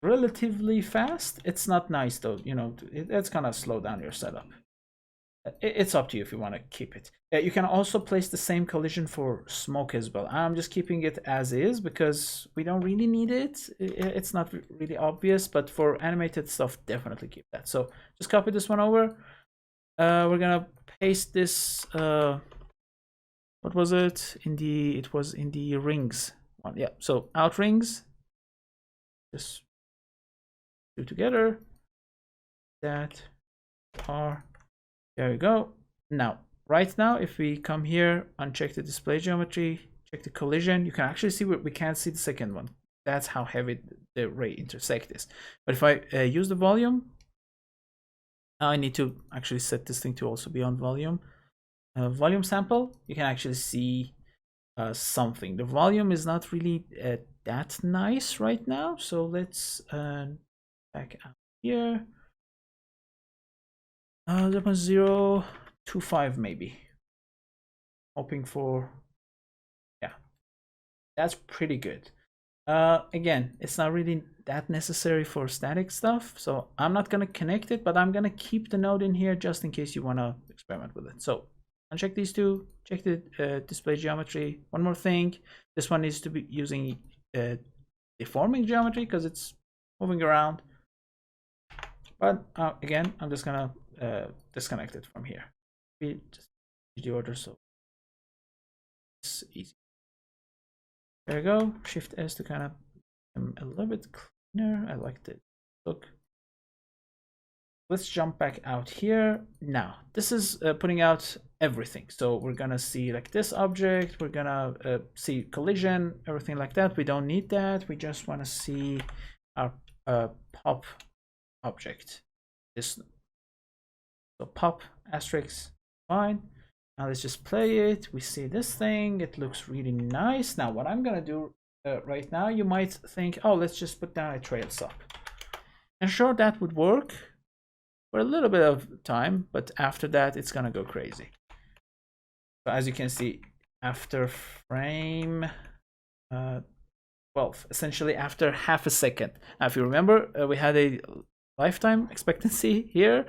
Speaker 1: Relatively fast. It's not nice though, it's gonna slow down your setup. It's up to you if you want to keep it. You can also place the same collision for smoke as well. I'm just keeping it as is because we don't really need it. It's not really obvious, but for animated stuff, definitely keep that. So just copy this one over. We're gonna paste this. What was it? It was in the rings one. Yeah. So out rings. Just do together. That are. There we go. Now, right now, if we come here, uncheck the display geometry, check the collision, you can actually see we can't see the second one. That's how heavy the ray intersect is. But if I use the volume, now I need to actually set this thing to also be on volume. Volume sample, you can actually see something. The volume is not really that nice right now. So let's back out here. 0.025 maybe. Hoping for, yeah, that's pretty good. Again, it's not really that necessary for static stuff, so I'm not gonna connect it, but I'm gonna keep the node in here just in case you wanna experiment with it. So uncheck these two, check the display geometry. One more thing, this one needs to be using deforming geometry because it's moving around. But again, I'm just gonna disconnect it from here. We just change the order so it's easy. There we go. Shift S to kind of a little bit cleaner. I like the look. Let's jump back out here. Now this is putting out everything. So we're gonna see like this object. We're gonna see collision, everything like that. We don't need that. We just want to see our pop object. This. So pop asterisk, fine. Now let's just play it. We see this thing. It looks really nice. Now what I'm gonna do right now, you might think, oh, let's just put down a trail sub. And sure, that would work for a little bit of time, but after that, it's gonna go crazy. So as you can see, after frame 12, essentially after half a second. Now, if you remember, we had a lifetime expectancy here,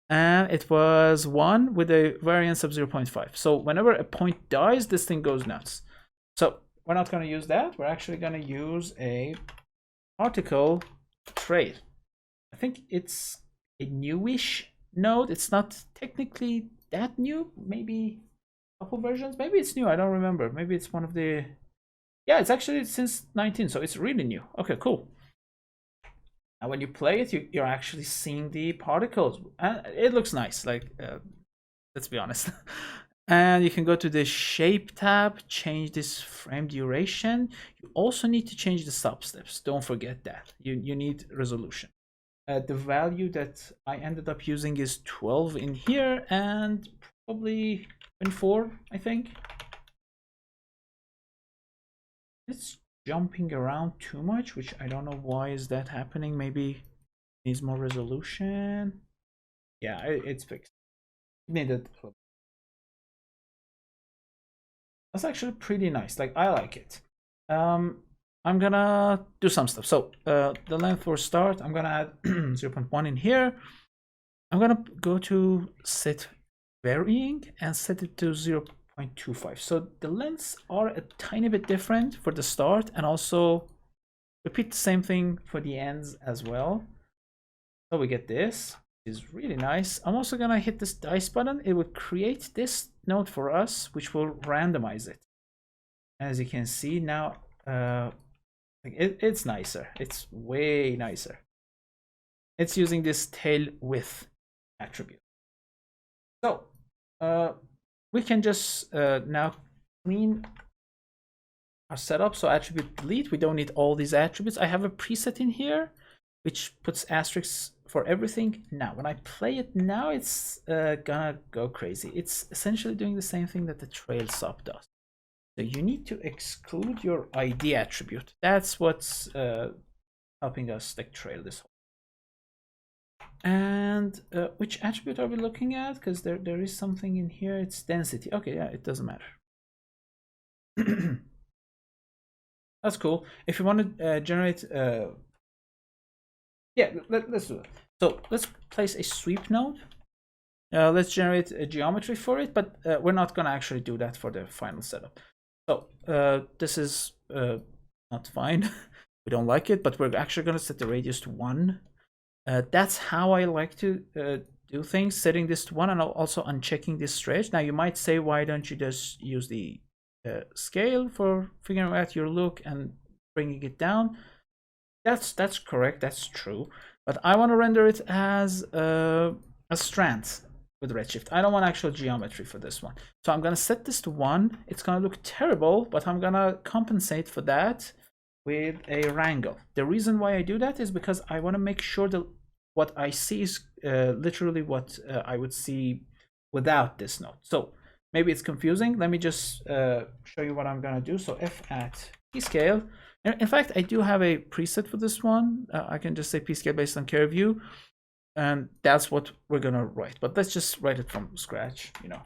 Speaker 1: and it was 1 with a variance of 0.5. So whenever a point dies, this thing goes nuts. So we're not going to use that. We're actually going to use a particle trail. I think it's a newish node. It's not technically that new. Maybe a couple versions. Maybe it's new. I don't remember. Maybe it's one of the... Yeah, it's actually since 19, so it's really new. Okay, cool. And when you play it, you're actually seeing the particles, and it looks nice. Like, let's be honest. And you can go to the shape tab, change this frame duration. You also need to change the substeps. Don't forget that. You need resolution. The value that I ended up using is 12 in here and probably 24, I think. It's jumping around too much, which I don't know why is that happening. Maybe needs more resolution. Yeah, it's fixed. Needed. That's actually pretty nice. Like, I like it. I'm gonna do some stuff. So the length for start, I'm gonna add 0.1 in here. I'm gonna go to set varying and set it to 0.25. So the lengths are a tiny bit different for the start, and also repeat the same thing for the ends as well. So we get this, which is really nice. I'm also gonna hit this dice button. It would create this node for us, which will randomize it. As you can see now, it's nicer. It's way nicer. It's using this tail width attribute. So we can just now clean our setup. So attribute delete. We don't need all these attributes. I have a preset in here which puts asterisks for everything. Now when I play it now, it's gonna go crazy. It's essentially doing the same thing that the trail sub does. So you need to exclude your ID attribute. That's what's helping us like trail this whole. And which attribute are we looking at? Because there is something in here. It's density. Okay, yeah, it doesn't matter. That's cool. If you want to generate, yeah, let's do it. So let's place a sweep node. Let's generate a geometry for it, but we're not gonna actually do that for the final setup. So this is not fine. We don't like it, but we're actually gonna set the radius to 1. That's how I like to do things, setting this to 1 and also unchecking this stretch. Now you might say, why don't you just use the scale for figuring out your look and bringing it down? That's correct, that's true. But I want to render it as a strand with redshift. I don't want actual geometry for this one. So I'm going to set this to 1. It's going to look terrible, but I'm going to compensate for that with a wrangle. The reason why I do that is because I want to make sure that what I see is literally what I would see without this node. So maybe it's confusing. Let me just show you what I'm going to do. So f at p-scale. In fact, I do have a preset for this one. I can just say p-scale based on care view. And that's what we're going to write. But let's just write it from scratch, you know.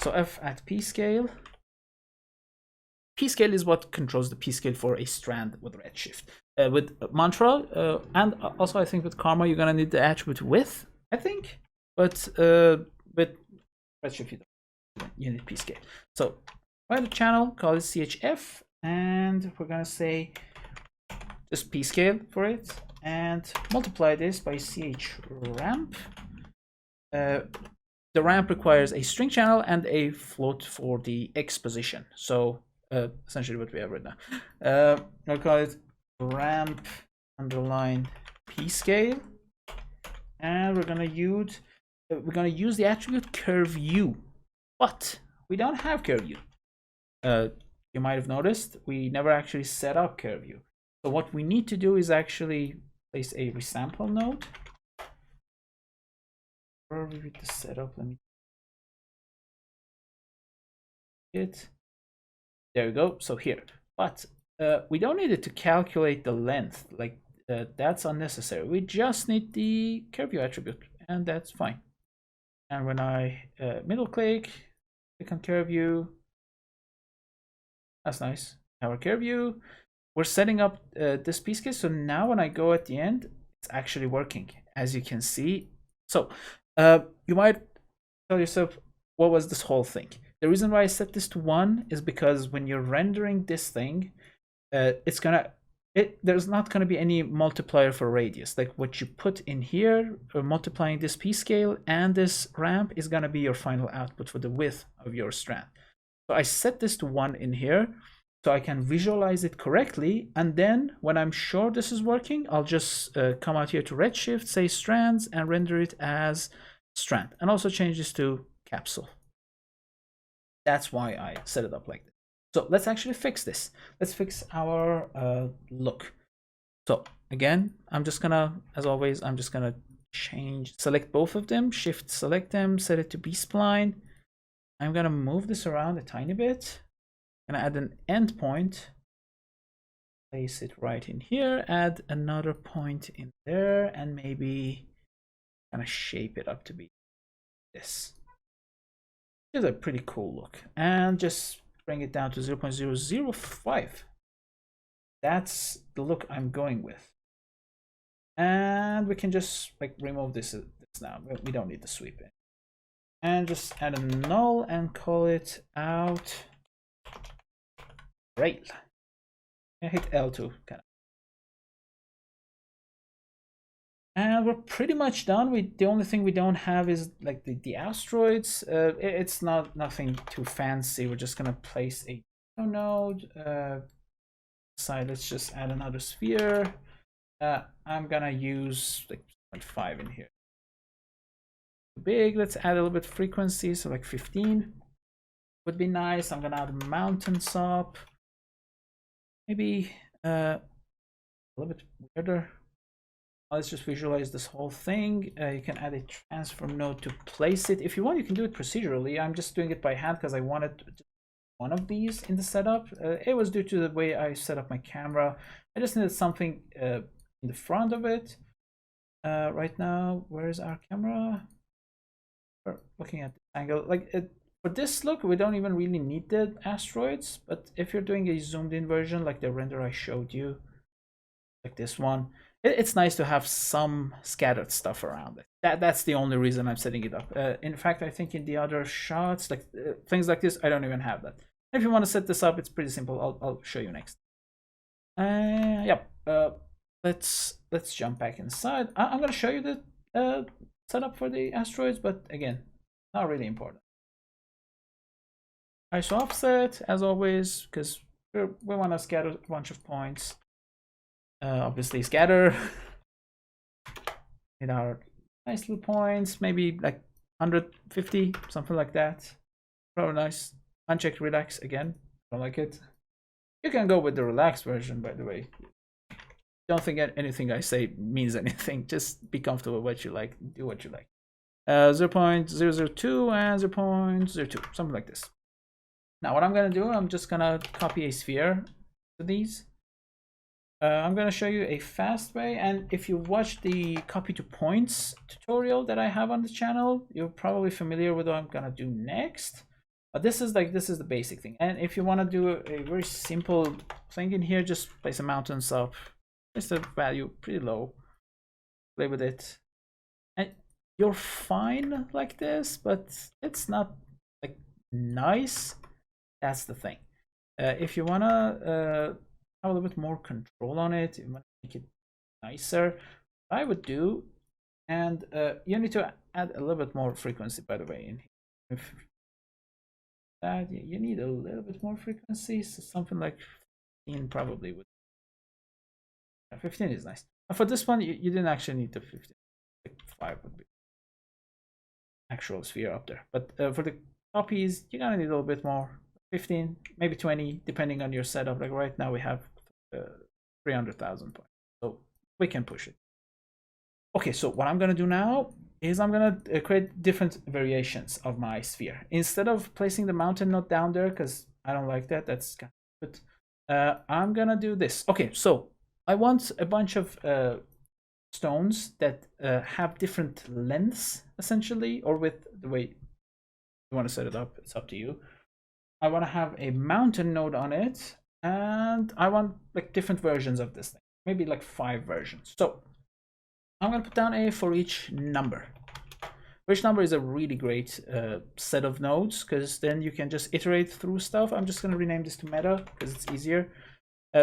Speaker 1: So f at p-scale. P-scale is what controls the p-scale for a strand with redshift. With mantra, and also I think with karma, you're going to need the attribute width, I think. But with redshift, you need p-scale. So write a channel, call it chf, and we're going to say just p-scale for it, and multiply this by chramp. The ramp requires a string channel and a float for the x position. So essentially what we have right now. We'll call it ramp underline p-scale, and we're gonna use the attribute curve u, but we don't have curve u. You might have noticed we never actually set up curve u. So what we need to do is actually place a resample node. Where are we with the setup? Let me it. There we go. So here, but we don't need it to calculate the length. Like that's unnecessary. We just need the curve view attribute, and that's fine. And when I middle click on curve view, that's nice. Our curve view. We're setting up this piece case. So now when I go at the end, it's actually working, as you can see. So you might tell yourself, what was this whole thing? The reason why I set this to 1 is because when you're rendering this thing, there's not going to be any multiplier for radius. Like what you put in here, multiplying this p scale and this ramp is going to be your final output for the width of your strand. So I set this to 1 in here so I can visualize it correctly, and then when I'm sure this is working, I'll just come out here to Redshift, say strands, and render it as strand, and also change this to capsule. That's why I set it up like this. So let's actually fix this. Let's fix our look. So again, I'm just gonna, as always, I'm just gonna select both of them, shift select them, set it to B-spline. I'm gonna move this around a tiny bit. I'm gonna add an endpoint, place it right in here, add another point in there, and maybe kind of shape it up to be this. It's a pretty cool look, and just bring it down to 0.005. That's the look I'm going with. And we can just like remove this now. We don't need the sweep in. And just add a null and call it out rail. And hit L2 kind of. And we're pretty much done. The only thing we don't have is like the asteroids. It's nothing too fancy. We're just gonna place a node. Let's just add another sphere. I'm gonna use like 0.5 in here. Big. Let's add a little bit of frequency, so like 15 would be nice. I'm gonna add mountains up. Maybe a little bit weirder. Let's just visualize this whole thing. You can add a transform node to place it. If you want, you can do it procedurally. I'm just doing it by hand because I wanted one of these in the setup. It was due to the way I set up my camera. I just needed something in the front of it. Right now, where is our camera? We're looking at this angle. For this look, we don't even really need the asteroids. But if you're doing a zoomed in version, like the render I showed you, like this one, it's nice to have some scattered stuff around it. That's the only reason I'm setting it up. In fact, I think in the other shots, like things like this, I don't even have that. If you want to set this up, it's pretty simple. I'll show you next. Let's jump back inside. I'm going to show you the setup for the asteroids, but again, not really important. ISO offset, as always, because we want to scatter a bunch of points. Obviously scatter in our nice little points, maybe like 150, something like that. Probably nice. Uncheck relax again. Don't like it. You can go with the relaxed version, by the way. Don't think anything I say means anything. Just be comfortable with what you like. Do what you like. 0.002 and 0.02, something like this. Now what I'm gonna do, I'm just gonna copy a sphere to these. I'm going to show you a fast way, and if you watch the copy to points tutorial that I have on the channel, you're probably familiar with what I'm going to do next. But this is the basic thing. And if you want to do a very simple thing in here, just place a mountains up, place the value pretty low, play with it, and you're fine like this, but it's not like nice. That's the thing. If you want to have a little bit more control on it, you want to make it nicer, I would do, and you need to add a little bit more frequency, by the way, in here. If that you need a little bit more frequency, so something like 15 probably would. 15 is nice. And for this one, you didn't actually need the 15. Like 5 would be actual sphere up there, but for the copies, you're gonna need a little bit more. 15, maybe 20, depending on your setup. Like right now we have 300,000 points, so we can push it. Okay, so what I'm gonna do now is I'm gonna create different variations of my sphere. Instead of placing the mountain node down there, because I don't like that, that's kind of good, I'm gonna do this. Okay, so I want a bunch of stones that have different lengths, essentially, or with the way you want to set it up, it's up to you. I want to have a mountain node on it, and I want like different versions of this thing, maybe like 5 versions. So I'm going to put down a for each number. For each number is a really great set of nodes, because then you can just iterate through stuff. I'm just going to rename this to meta because it's easier.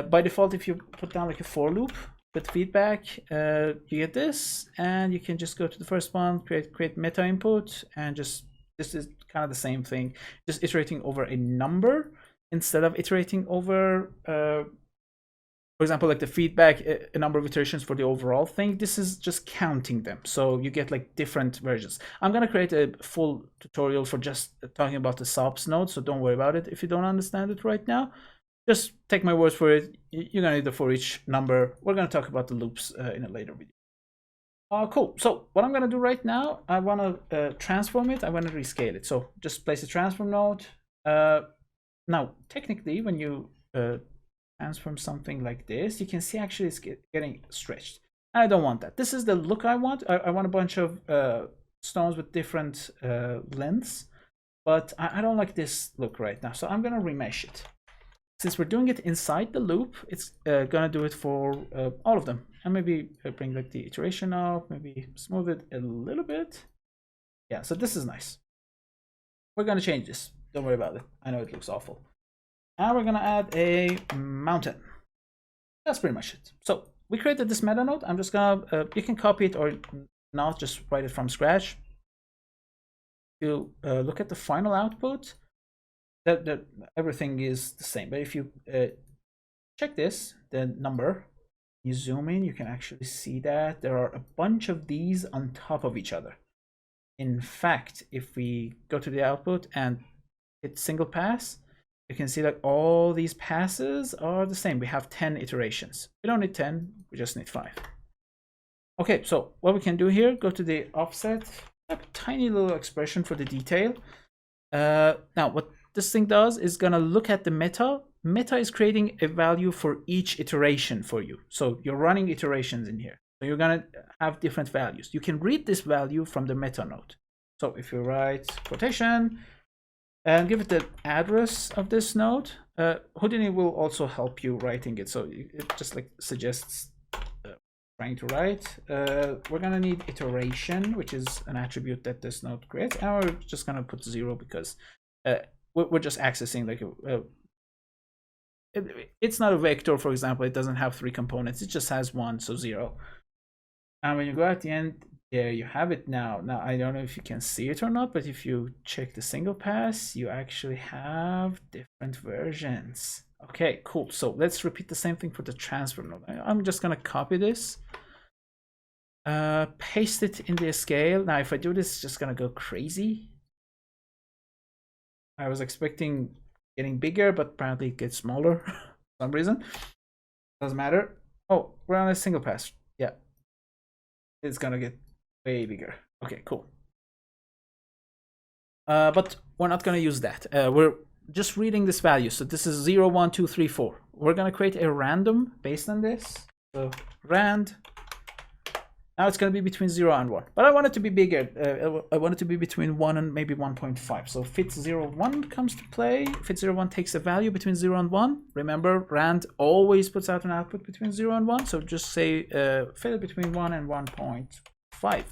Speaker 1: By default, if you put down like a for loop with feedback, you get this, and you can just go to the first one, create meta input, and just this is kind of the same thing, just iterating over a number instead of iterating over, for example, like the feedback, a number of iterations for the overall thing. This is just counting them, so you get like different versions. I'm gonna create a full tutorial for just talking about the SOPs node, so don't worry about it if you don't understand it right now. Just take my words for it. You're gonna need the for each number. We're gonna talk about the loops in a later video. Cool. So what I'm gonna do right now, I wanna transform it. I wanna rescale it. So just place a transform node. Now, technically, when you transform something like this, you can see actually it's getting stretched. I don't want that. This is the look I want. I want a bunch of stones with different lengths, but I don't like this look right now. So I'm gonna remesh it. Since we're doing it inside the loop, it's gonna do it for all of them. And maybe bring like the iteration up, maybe smooth it a little bit. Yeah, so this is nice. We're gonna change this. Don't worry about it. I know it looks awful. And we're gonna add a mountain. That's pretty much it. So we created this meta node. I'm just gonna, you can copy it or not, just write it from scratch. You look at the final output. That everything is the same, but if you check this, the number, you zoom in, you can actually see that there are a bunch of these on top of each other. In fact, if we go to the output and hit single pass, you can see that all these passes are the same. We have 10 iterations. We don't need 10, we just need 5. Okay, so what we can do here, go to the offset, a tiny little expression for the detail. Now what this thing does is gonna look at the meta. Meta is creating a value for each iteration for you. So you're running iterations in here. So you're gonna have different values. You can read this value from the meta node. So if you write quotation and give it the address of this node, Houdini will also help you writing it. So it just like suggests trying to write. We're gonna need iteration, which is an attribute that this node creates, and we're just gonna put 0 because we're just accessing like it's not a vector, for example. It doesn't have 3 components. It just has 1, so 0. And when you go at the end, there you have it now. Now, I don't know if you can see it or not, but if you check the single pass, you actually have different versions. Okay, cool. So let's repeat the same thing for the transform node. I'm just gonna copy this, paste it in the scale. Now, if I do this, it's just gonna go crazy. I was expecting getting bigger, but apparently it gets smaller for some reason. Doesn't matter. Oh, we're on a single pass. Yeah, it's gonna get way bigger. Okay, cool. But we're not gonna use that. We're just reading this value. So this is 0, 1, 2, 3, 4. We're gonna create a random based on this. So rand. Now it's going to be between 0 and 1, but I want it to be bigger. I want it to be between 1 and maybe 1.5. So fit01 comes to play. Fit01 takes a value between 0 and 1. Remember, rand always puts out an output between 0 and 1. So just say fit it between 1 and 1.5.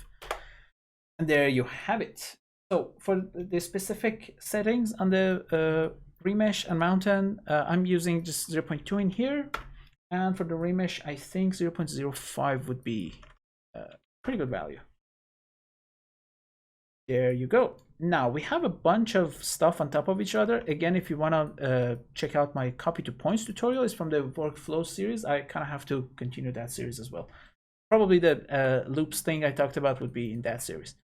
Speaker 1: And there you have it. So for the specific settings on the remesh and mountain, I'm using just 0.2 in here. And for the remesh, I think 0.05 would be pretty good value. There you go. Now we have a bunch of stuff on top of each other. Again, if you want to check out my copy to points tutorial, it's from the workflow series. I kind of have to continue that series as well. Probably the loops thing I talked about would be in that series.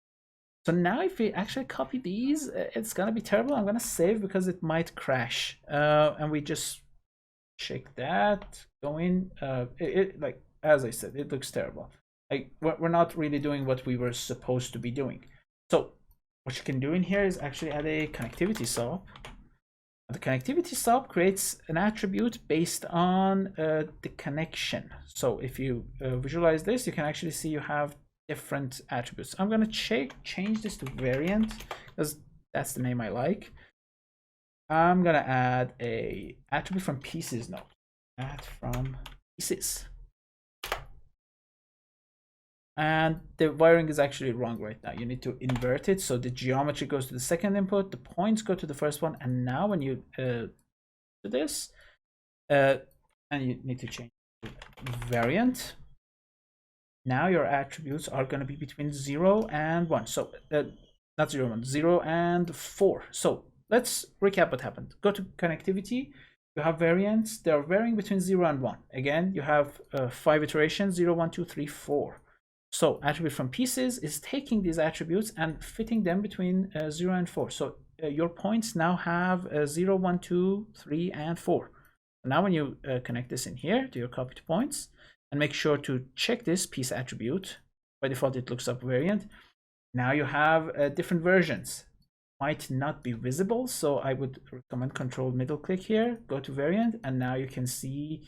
Speaker 1: So now if we actually copy these, it's gonna be terrible. I'm gonna save because it might crash. And we just check that, go in. Like, as I said, it looks terrible. Like, we're not really doing what we were supposed to be doing. So what you can do in here is actually add a connectivity SOP. The connectivity SOP creates an attribute based on the connection. So if you visualize this, you can actually see you have different attributes. I'm going to change this to variant because that's the name I like. I'm going to add a attribute from pieces node. Add from pieces. And the wiring is actually wrong right now. You need to invert it. So the geometry goes to the second input, the points go to the first one, and now when you do this, and you need to change variant. Now your attributes are going to be between 0 and 1. So not 0 1, 0 and 4. So let's recap what happened. Go to connectivity. You have variants. They are varying between 0 and 1. Again, you have 5 iterations: 0 1 2 3 4. So attribute from pieces is taking these attributes and fitting them between 0 and 4. So your points now have 0 1 2 3 and 4. Now when you connect this in here to your copied points, and make sure to check this piece attribute. By default, it looks up variant. Now you have different versions. Might not be visible, so I would recommend control middle click here, go to variant, and now you can see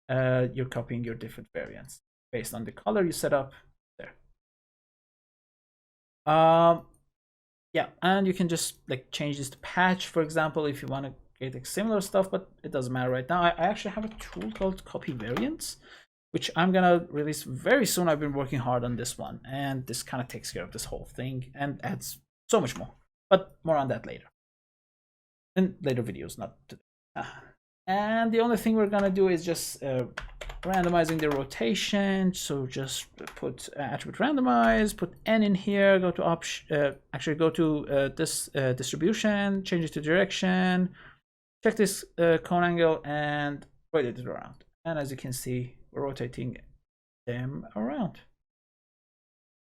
Speaker 1: you're copying your different variants based on the color you set up there. Yeah, and you can just like change this to patch, for example, if you want to get like, similar stuff, but it doesn't matter right now. I actually have a tool called copy variants, which I'm gonna release very soon. I've been working hard on this one, and this kind of takes care of this whole thing and adds so much more, but more on that later in later videos, not today. And the only thing we're gonna do is just randomizing the rotation. So just put attribute randomize, put n in here, go to option, actually go to this distribution, change it to direction, check this cone angle, and rotate it around. And as you can see, we're rotating them around.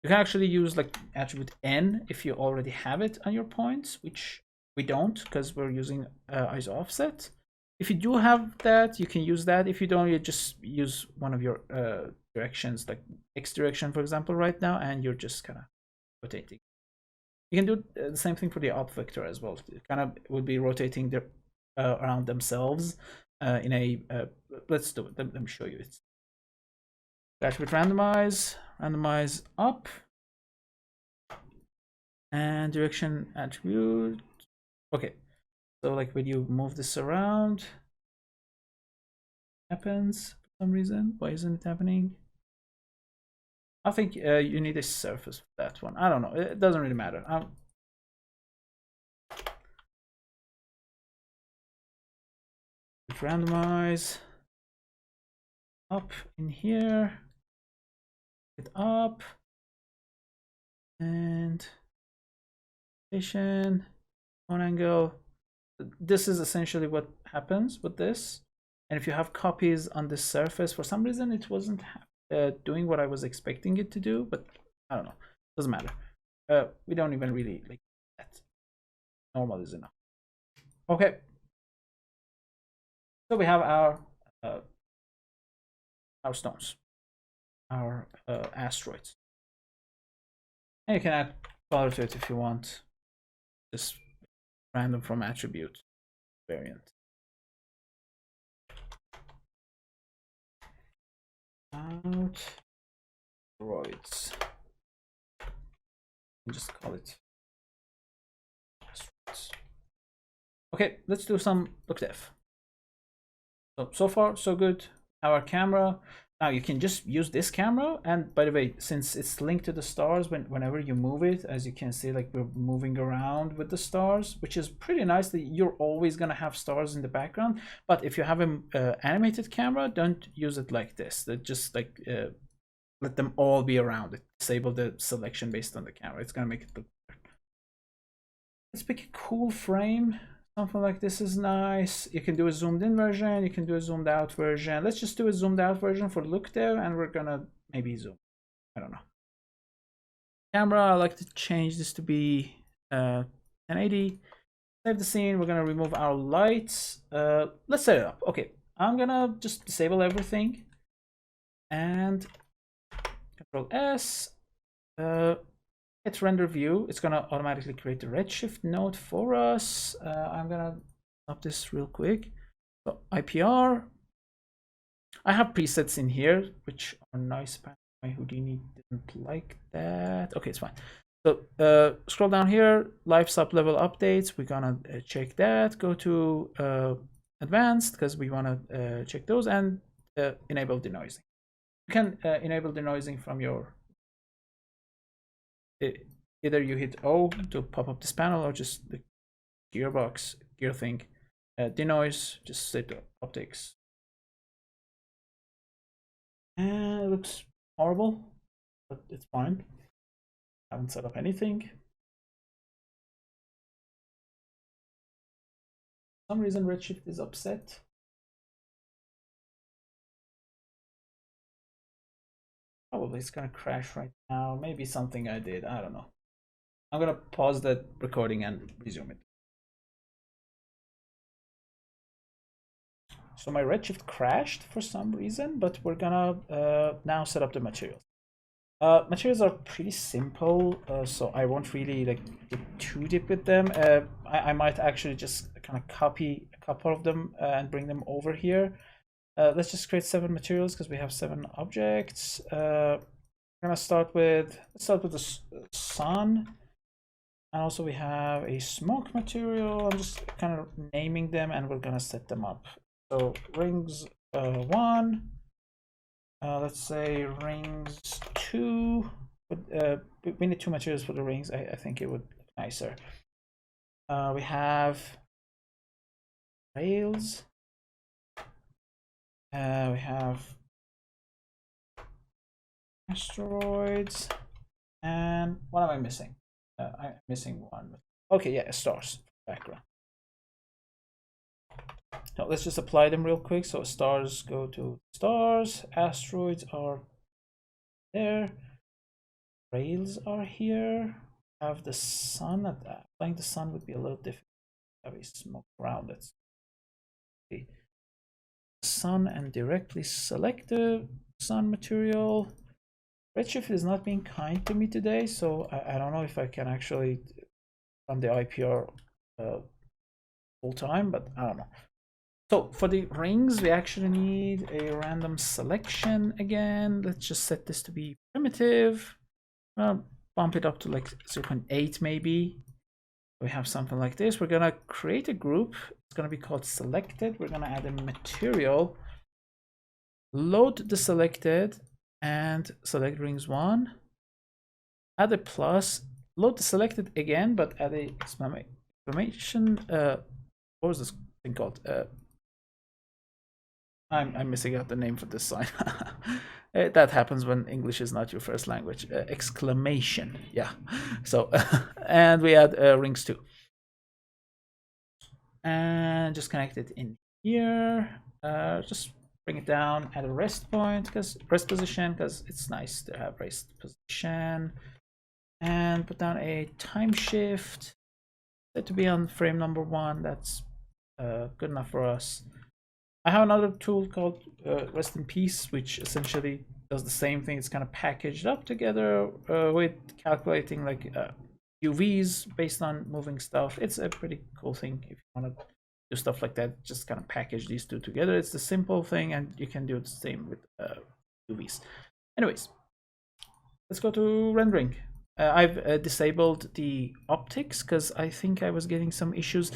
Speaker 1: You can actually use like attribute n if you already have it on your points, which we don't because we're using ISO offset. If you do have that, you can use that. If you don't, you just use one of your directions, like X direction, for example, right now, and you're just kind of rotating. You can do the same thing for the op vector as well. It kind of would be rotating their, around themselves in a, let's do it. Let me show you it. Attribute randomize up, and direction attribute. Okay, so like when you move this around, happens for some reason. Why isn't it happening? I think you need a surface for that one. I don't know. It doesn't really matter. Randomize up in here, it up, and rotation, one angle. This is essentially what happens with this. And if you have copies on this surface, for some reason it wasn't doing what I was expecting it to do, but I don't know. Doesn't matter. We don't even really like that. Normal is enough. Okay. So we have our stones, our asteroids. And you can add color to it if you want. Just random from attribute variant. Asteroids. Just call it asteroids. Okay, let's do some look dev. So far so good. Our camera. Now you can just use this camera, and by the way, since it's linked to the stars, whenever you move it, as you can see, like we're moving around with the stars, which is pretty nice that you're always gonna have stars in the background. But if you have an animated camera, don't use it like this. That just like let them all be around it. Disable the selection based on the camera. It's gonna make it look better. Let's pick a cool frame. Something like this is nice. You can do a zoomed in version, you can do a zoomed out version. Let's just do a zoomed out version for look there, and we're gonna maybe zoom. I don't know. Camera, I like to change this to be 1080. Save the scene. We're gonna remove our lights. Let's set it up. Okay, I'm gonna just disable everything and Control S. Hit render view. It's gonna automatically create the redshift node for us. I'm gonna stop this real quick. So IPR. I have presets in here which are nice. My Houdini didn't like that. Okay, it's fine. So scroll down here, live sub level updates. We're gonna check that. Go to advanced because we wanna check those, and enable denoising. You can enable denoising from your either you hit O to pop up this panel, or just the gearbox gear thing. Denoise, just set optics. And it looks horrible, but it's fine. Haven't set up anything. For some reason Redshift is upset. Probably it's gonna crash right now. Maybe something I did, I don't know. I'm gonna pause that recording and resume it. So my Redshift crashed for some reason, but we're gonna now set up the materials. Materials are pretty simple, so I won't really like get too deep with them. I might actually just kind of copy a couple of them and bring them over here. Let's just create 7 materials because we have 7 objects. We're gonna start with the sun, and also we have a smoke material. I'm just kind of naming them, and we're gonna set them up. So rings 1. Let's say rings 2. But we need 2 materials for the rings. I think it would look nicer. We have rails. We have asteroids. And what am I missing? I'm missing one. Okay, yeah, stars background. Now let's just apply them real quick. So stars go to stars, asteroids are there, rails are here. Have the sun. Applying the sun would be a little difficult. Have a smoke around it. Okay. Sun, and directly select the sun material. Redshift is not being kind to me today, so I don't know if I can actually run the IPR full time, but I don't know. So for the rings, we actually need a random selection again. Let's just set this to be primitive. Bump it up to like 0.8 maybe. We have something like this. We're gonna create a group. It's gonna be called selected. We're gonna add a material, load the selected, and select rings 1. Add a plus, load the selected again, but add a exclamation. What was this thing called? I'm missing out the name for this sign. That happens when English is not your first language. Exclamation, yeah. So, and we add rings 2. And just connect it in here. Just bring it down at a rest point, because rest position, because it's nice to have rest position. And put down a time shift. Set to be on frame number 1. That's good enough for us. I have another tool called Rest in Peace, which essentially does the same thing. It's kind of packaged up together with calculating like UVs based on moving stuff. It's a pretty cool thing if you want to do stuff like that. Just kind of package these two together. It's the simple thing, and you can do the same with UVs. Anyways, let's go to rendering. I've disabled the optics because I think I was getting some issues.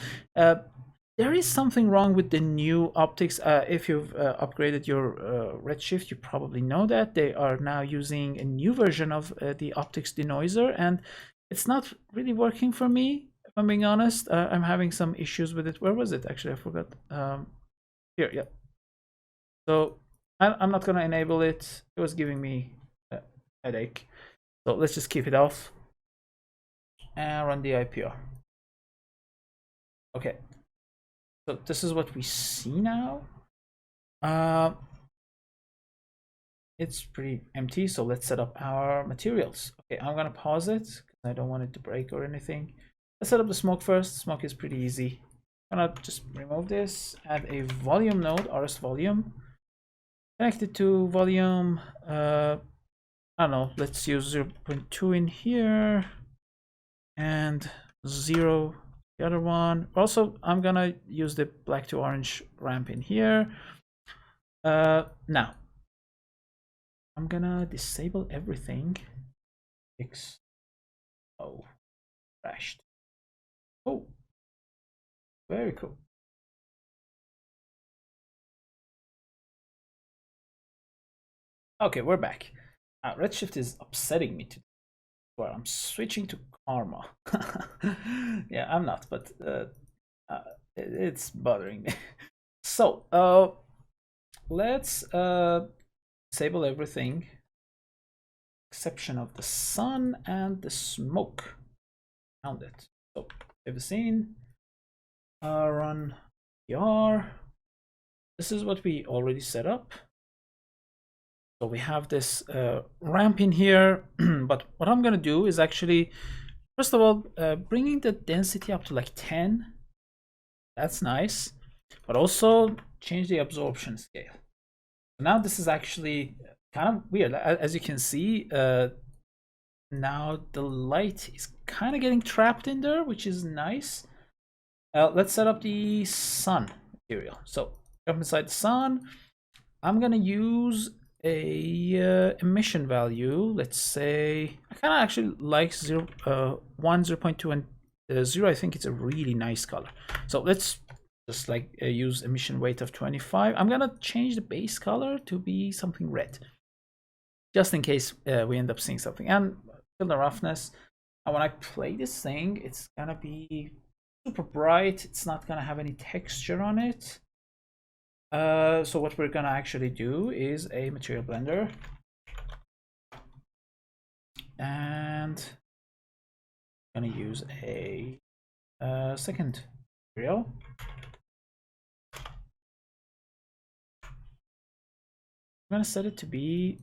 Speaker 1: There is something wrong with the new optics. If you've upgraded your Redshift, you probably know that they are now using a new version of the optics denoiser, and it's not really working for me, if I'm being honest. I'm having some issues with it. Where was it? Actually, I forgot. Here, yeah. So I'm not going to enable it. It was giving me a headache. So let's just keep it off and run the IPR. Okay. So this is what we see now. It's pretty empty, so let's set up our materials. Okay, I'm gonna pause it because I don't want it to break or anything. Let's set up the smoke first. Smoke is pretty easy. I'm gonna just remove this, add a volume node, RS volume, connect it to volume. I don't know, let's use 0.2 in here and 0 the other one. Also, I'm gonna use the black to orange ramp in here. Now I'm gonna disable everything. Oh, crashed. Oh, very cool. Okay, we're back. Redshift is upsetting me today Well, I'm switching to Karma. Yeah, I'm not, but it's bothering me. So let's disable everything exception of the sun and the smoke around it. So save the scene, run PR. This is what we already set up. So we have this ramp in here, but what I'm gonna do is actually, first of all, bringing the density up to like 10. That's nice, but also change the absorption scale. Now this is actually kind of weird. As you can see, now the light is kind of getting trapped in there, which is nice. Let's set up the sun material. So jump inside the sun. I'm gonna use a emission value. Let's say I kind of actually like 0, 1, 0.2, and 0. I think it's a really nice color. So let's just like use emission weight of 25. I'm gonna change the base color to be something red, just in case we end up seeing something. And fill the roughness. And when I play this thing, it's gonna be super bright. It's not gonna have any texture on it. So what we're gonna actually do is a material blender, and I'm gonna use a second material. I'm gonna set it to be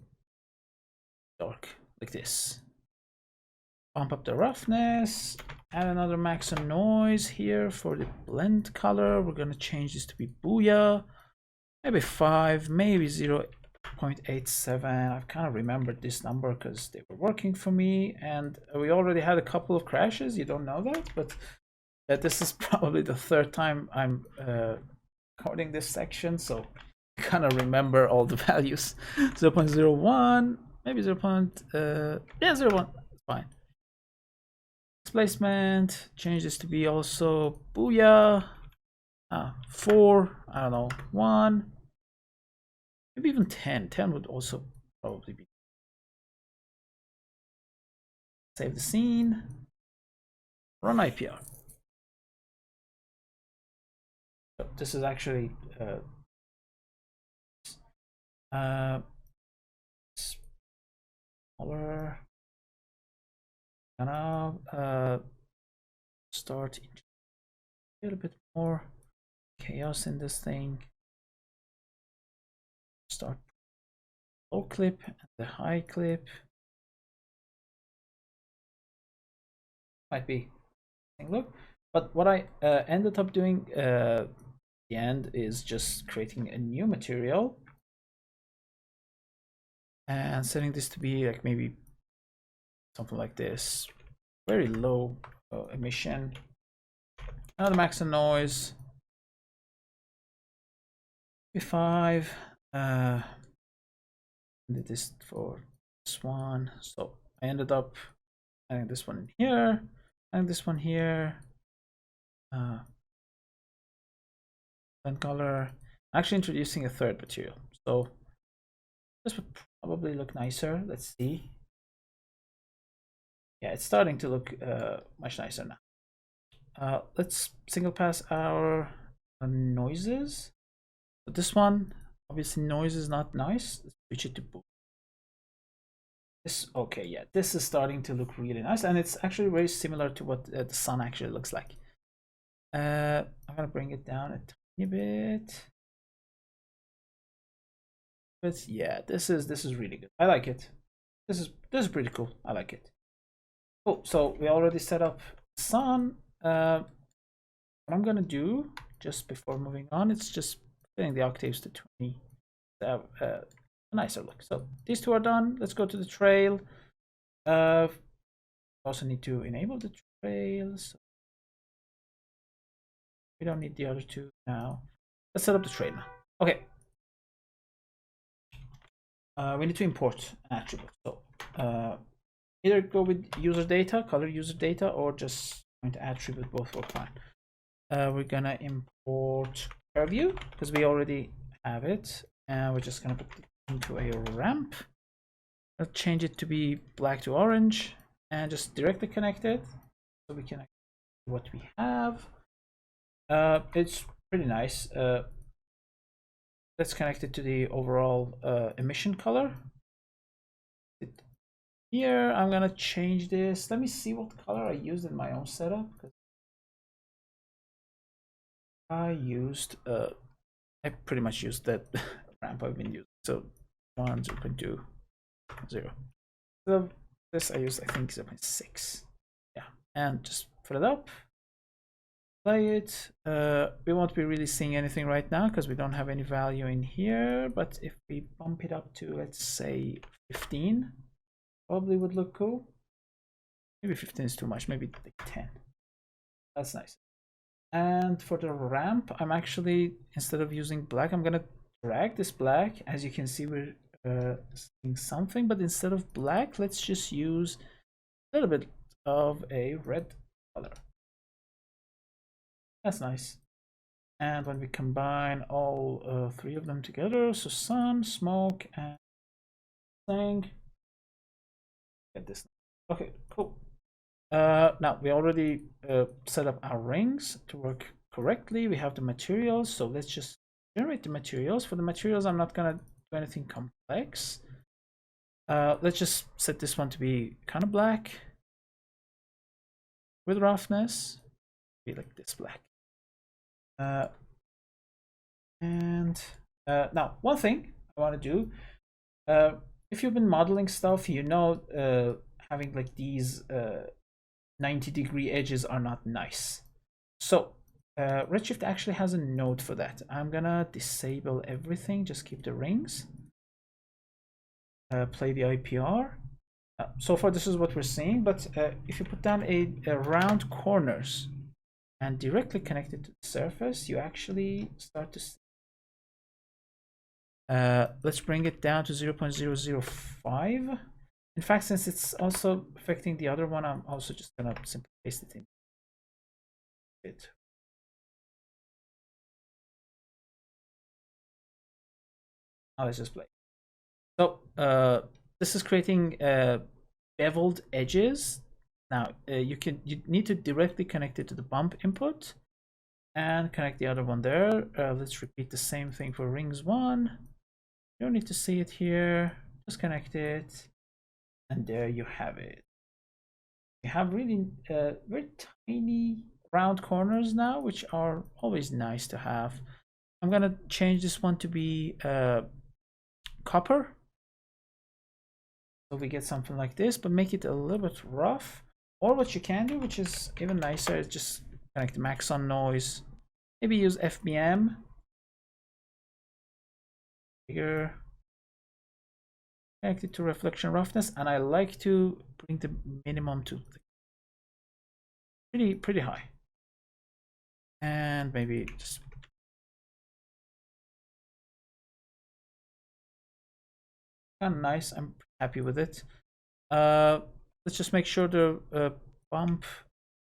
Speaker 1: dark like this. Bump up the roughness, add another max on noise here for the blend color. We're gonna change this to be Booyah. Maybe 5, maybe 0.87. I've kind of remembered this number because they were working for me, and we already had a couple of crashes. You don't know that, but this is probably the third time I'm coding this section, so I kind of remember all the values. 0.01, maybe 0.01, fine. Displacement, change this to be also Booyah. 4, I don't know, 1, maybe even 10. 10 would also probably be. Save the scene, run IPR. So this is actually smaller. Gonna start a little bit more chaos in this thing. Start low clip and the high clip. Might be look, but what I ended up doing at the end is just creating a new material and setting this to be like maybe something like this, very low emission. Another max and noise. 5. Did this for this one, so I ended up adding this one in here and this one here. Blend color. Actually introducing a third material, so this would probably look nicer. Let's see. Yeah, it's starting to look much nicer now. Let's single pass our noises. But this one, obviously noise is not nice. Let's switch it to boom. This, okay, yeah, this is starting to look really nice, and it's actually very similar to what the sun actually looks like. I'm gonna bring it down a tiny bit. But yeah, this is really good. I like it. This is pretty cool. I like it. Cool. So we already set up sun. What I'm gonna do just before moving on, it's just setting the octaves to 20 to have a nicer look. So these two are done. Let's go to the trail. Also need to enable the trails. We don't need the other two now. Let's set up the trail now. Okay. We need to import an attribute. So either go with user data, color user data, or just point attribute. Both work fine. We're gonna import view because we already have it, and we're just gonna put it into a ramp. I'll change it to be black to orange. and just directly connect it so we can what we have. It's pretty nice. Let's connect it to the overall emission color. Here I'm gonna change this. Let me see what color I used in my own setup. I pretty much used that ramp I've been using. So 1, 0.2, 0. So this I used, I think, 0.6. Yeah, and just fill it up. Play it. We won't be really seeing anything right now because we don't have any value in here. But if we bump it up to, let's say, 15, probably would look cool. Maybe 15 is too much. Maybe like 10. That's nice. And for the ramp, I'm actually, instead of using black, I'm gonna drag this black. As you can see, we're seeing something, but instead of black, let's just use a little bit of a red color. That's nice. And when we combine all 3 of them together, so sun, smoke, and thing, get this. Okay, cool. Now we already set up our rings to work correctly. We have the materials, so let's just generate the materials. For the materials, I'm not gonna do anything complex. Let's just set this one to be kind of black with roughness, be like this black. And now one thing I want to do, if you've been modeling stuff, you know, having like these 90-degree edges are not nice. So Redshift actually has a node for that. I'm gonna disable everything, just keep the rings, play the IPR. So far this is what we're seeing, but if you put down a round corners and directly connect it to the surface, you actually start to see. Let's bring it down to 0.005. In fact, since it's also affecting the other one, I'm also just gonna simply paste it in it. Now let's just play. So this is creating beveled edges. Now you need to directly connect it to the bump input and connect the other one there. Let's repeat the same thing for rings 1. You don't need to see it here. Just connect it, and there you have it. You have really very tiny round corners now, which are always nice to have. I'm gonna change this one to be copper, so we get something like this, but make it a little bit rough. Or what you can do, which is even nicer, is just connect the max on noise. Maybe use FBM. Bigger. Connect it to reflection roughness, and I like to bring the minimum to pretty high. And maybe just kind of nice. I'm happy with it. Let's just make sure the bump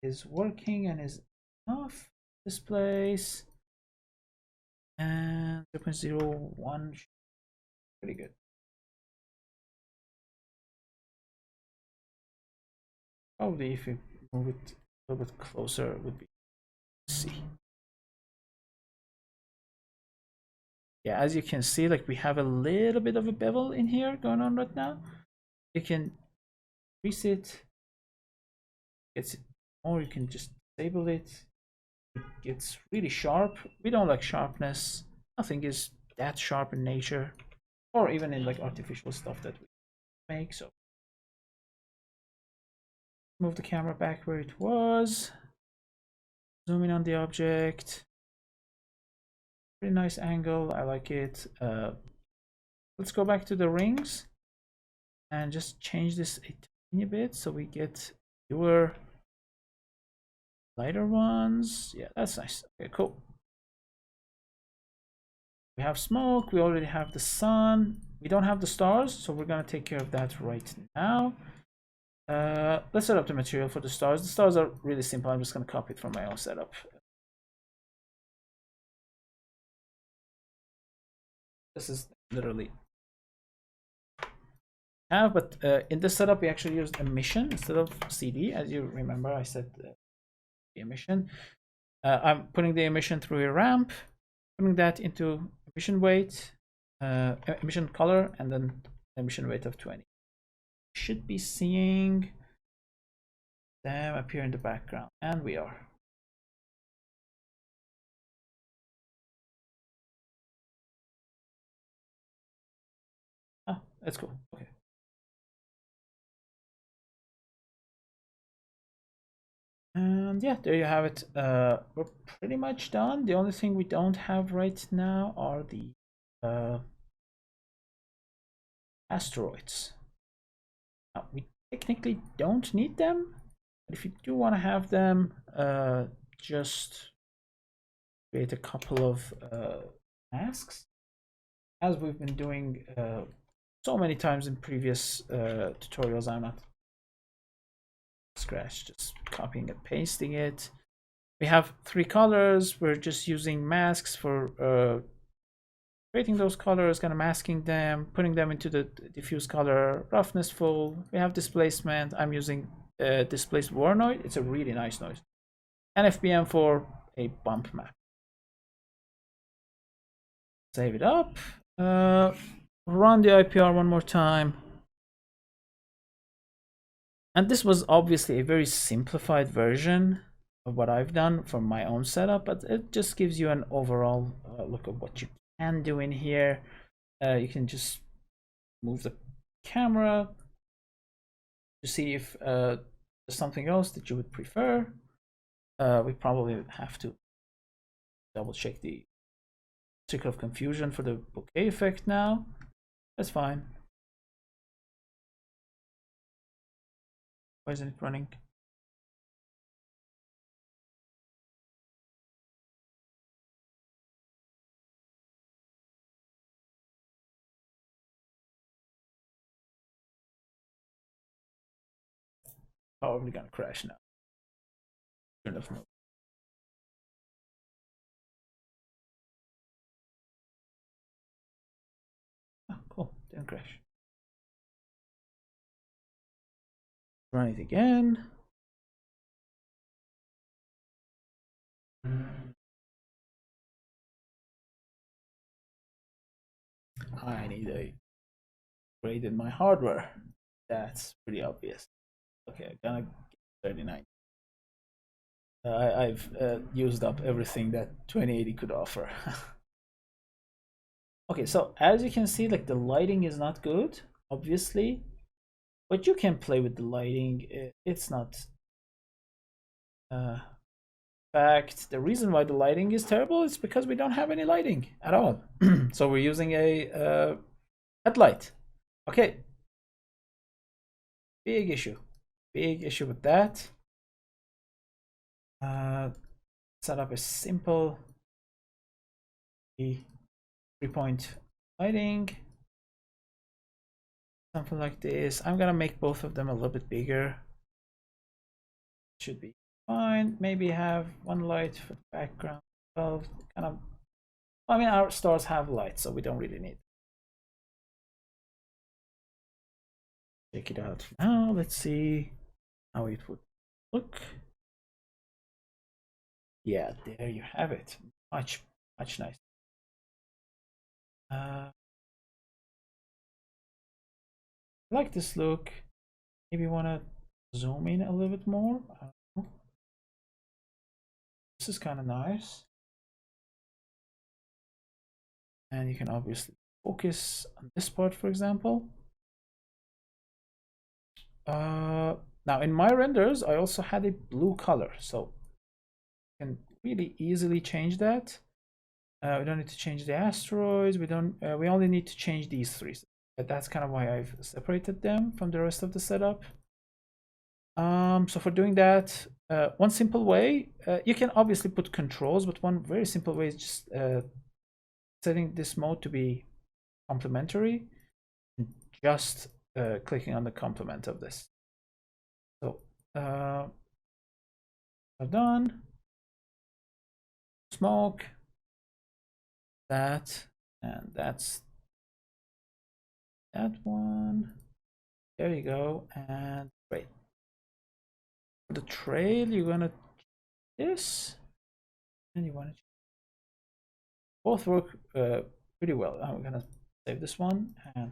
Speaker 1: is working and is enough. This place and 0.01, pretty good. Probably if you move it a little bit closer, it would be. Let's see. Yeah, as you can see, like we have a little bit of a bevel in here going on right now. You can increase it, gets it more. You can just disable it. It gets really sharp. We don't like sharpness. Nothing is that sharp in nature, or even in like artificial stuff that we make. So move the camera back where it was. Zoom in on the object. Pretty nice angle. I like it. Let's go back to the rings and just change this a tiny bit so we get fewer lighter ones. Yeah, that's nice. Okay, cool. We have smoke. We already have the sun. We don't have the stars, so we're gonna take care of that right now. Let's set up the material for the stars. The stars are really simple. I'm just gonna copy it from my own setup. This is literally have, but in this setup we actually used emission instead of CD. As you remember, I said the emission. I'm putting the emission through a ramp, putting that into emission weight, emission color, and then emission weight of 20. Should be seeing them appear in the background, and we are. Oh, that's cool. Okay. And yeah, there you have it. We're pretty much done. The only thing we don't have right now are the asteroids. Now, we technically don't need them, but if you do want to have them, just create a couple of masks, as we've been doing so many times in previous tutorials. I'm not scratch, just copying and pasting it. We have 3 colors. We're just using masks for creating those colors, kind of masking them, putting them into the diffuse color, roughness full. We have displacement. I'm using displaced Voronoi. It's a really nice noise. And FBM for a bump map. Save it up. Run the IPR one more time. And this was obviously a very simplified version of what I've done for my own setup, but it just gives you an overall look of what you can do in here. You can just move the camera to see if there's something else that you would prefer. We probably have to double check the circle of confusion for the bouquet effect now. That's fine. Why isn't it running? Probably gonna crash now. Turn off mode. Oh, cool. Didn't crash. Run it again. I need a upgrade in my hardware. That's pretty obvious. Okay, I'm gonna get 39. I've used up everything that 2080 could offer. Okay, so as you can see, like the lighting is not good, obviously, but you can play with the lighting. It's not. In fact, the reason why the lighting is terrible is because we don't have any lighting at all. So we're using a headlight. Okay, big issue with that. Set up a simple 3-point lighting, something like this. I'm gonna make both of them a little bit bigger. Should be fine. Maybe have one light for the background. Well, kind of. I mean, our stars have lights, so we don't really need. Check it out now. Let's see how it would look. Yeah, there you have it. Much nice. I like this look. Maybe want to zoom in a little bit more. This is kind of nice. And you can obviously focus on this part, for example. Now in my renders, I also had a blue color, so you can really easily change that. We don't need to change the asteroids. We don't. We only need to change these 3. But that's kind of why I've separated them from the rest of the setup. So for doing that, one simple way, you can obviously put controls, but one very simple way is just setting this mode to be complementary, and just clicking on the complement of this. So done. Smoke. That, and that's that one. There you go. And great. For the trail, you're gonna this, and you want to both work pretty well. I'm gonna save this one and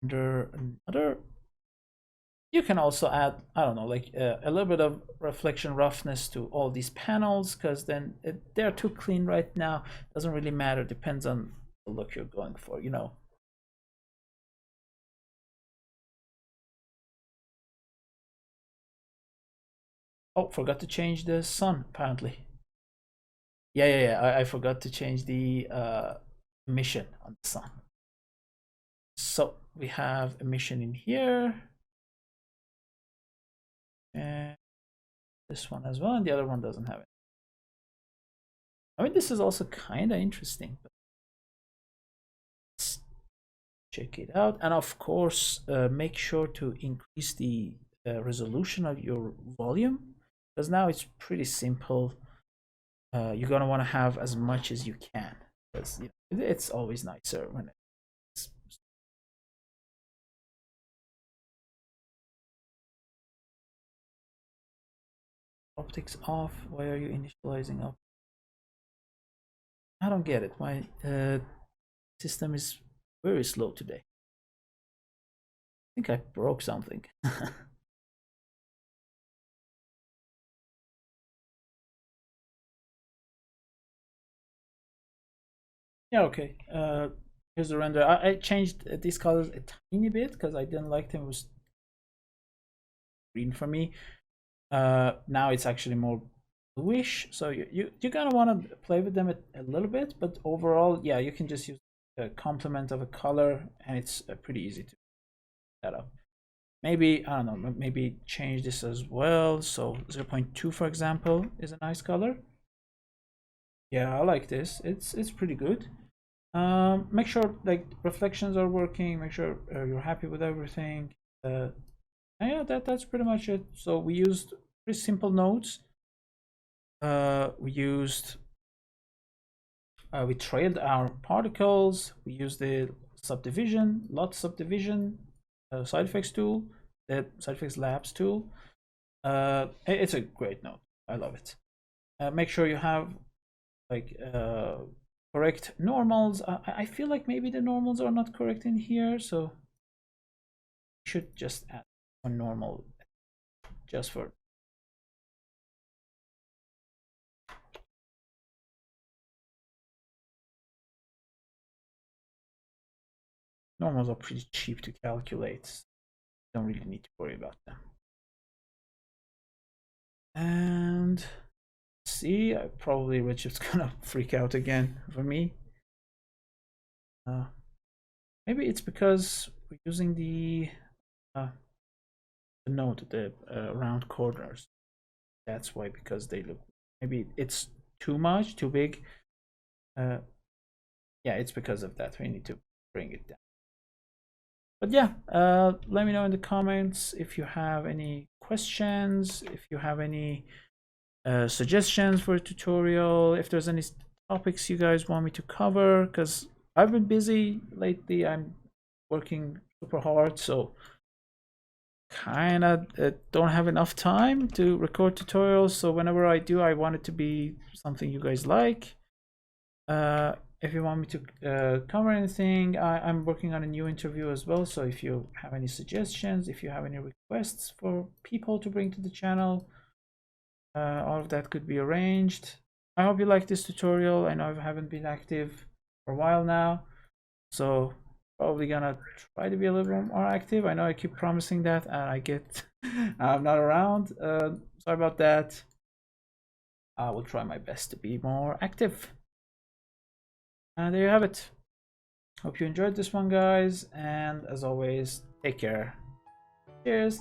Speaker 1: under another. You can also add, I don't know, like a little bit of reflection roughness to all these panels, because then they're too clean right now. Doesn't really matter. Depends on the look you're going for, you know. Oh, forgot to change the sun apparently. Yeah. I forgot to change the emission on the sun. So we have emission in here, and this one as well, and the other one doesn't have it. I mean, this is also kind of interesting. But let's check it out, and of course, make sure to increase the resolution of your volume, because now it's pretty simple. You're gonna want to have as much as you can, because you know, it's always nicer when it's optics off. Why are you initializing up? I don't get it. My system is very slow today. I think I broke something. Yeah, okay. Here's the render. I changed these colors a tiny bit because I didn't like them. It was green for me. Now it's actually more bluish, so you're gonna want to play with them a little bit, but overall, yeah, you can just use a complement of a color, and it's pretty easy to set up. Maybe, I don't know, maybe change this as well. So 0.2, for example, is a nice color. Yeah, I like this. It's pretty good. Make sure like reflections are working. Make sure you're happy with everything. And yeah, that's pretty much it. So we used pretty simple nodes. We trailed our particles. We used the subdivision, lot subdivision side effects tool, the side effects labs tool. It's a great node. I love it. Make sure you have like correct normals. I feel like maybe the normals are not correct in here, so you should just add a normal just for normals are pretty cheap to calculate. Don't really need to worry about them. And see, probably Richard's gonna freak out again for me. Maybe it's because we're using the node, the round corners. That's why, because they look, maybe it's too much, too big. Yeah, it's because of that. We need to bring it down. But yeah, let me know in the comments if you have any questions, if you have any suggestions for a tutorial, if there's any topics you guys want me to cover, because I've been busy lately. I'm working super hard, so kind of don't have enough time to record tutorials. So whenever I do, I want it to be something you guys like. If you want me to cover anything, I'm working on a new interview as well. So if you have any suggestions, if you have any requests for people to bring to the channel, all of that could be arranged. I hope you like this tutorial. I know I haven't been active for a while now, so probably gonna try to be a little bit more active. I know I keep promising that, and I get I'm not around. Sorry about that. I will try my best to be more active. And there you have it. Hope you enjoyed this one, guys, and as always, take care. Cheers.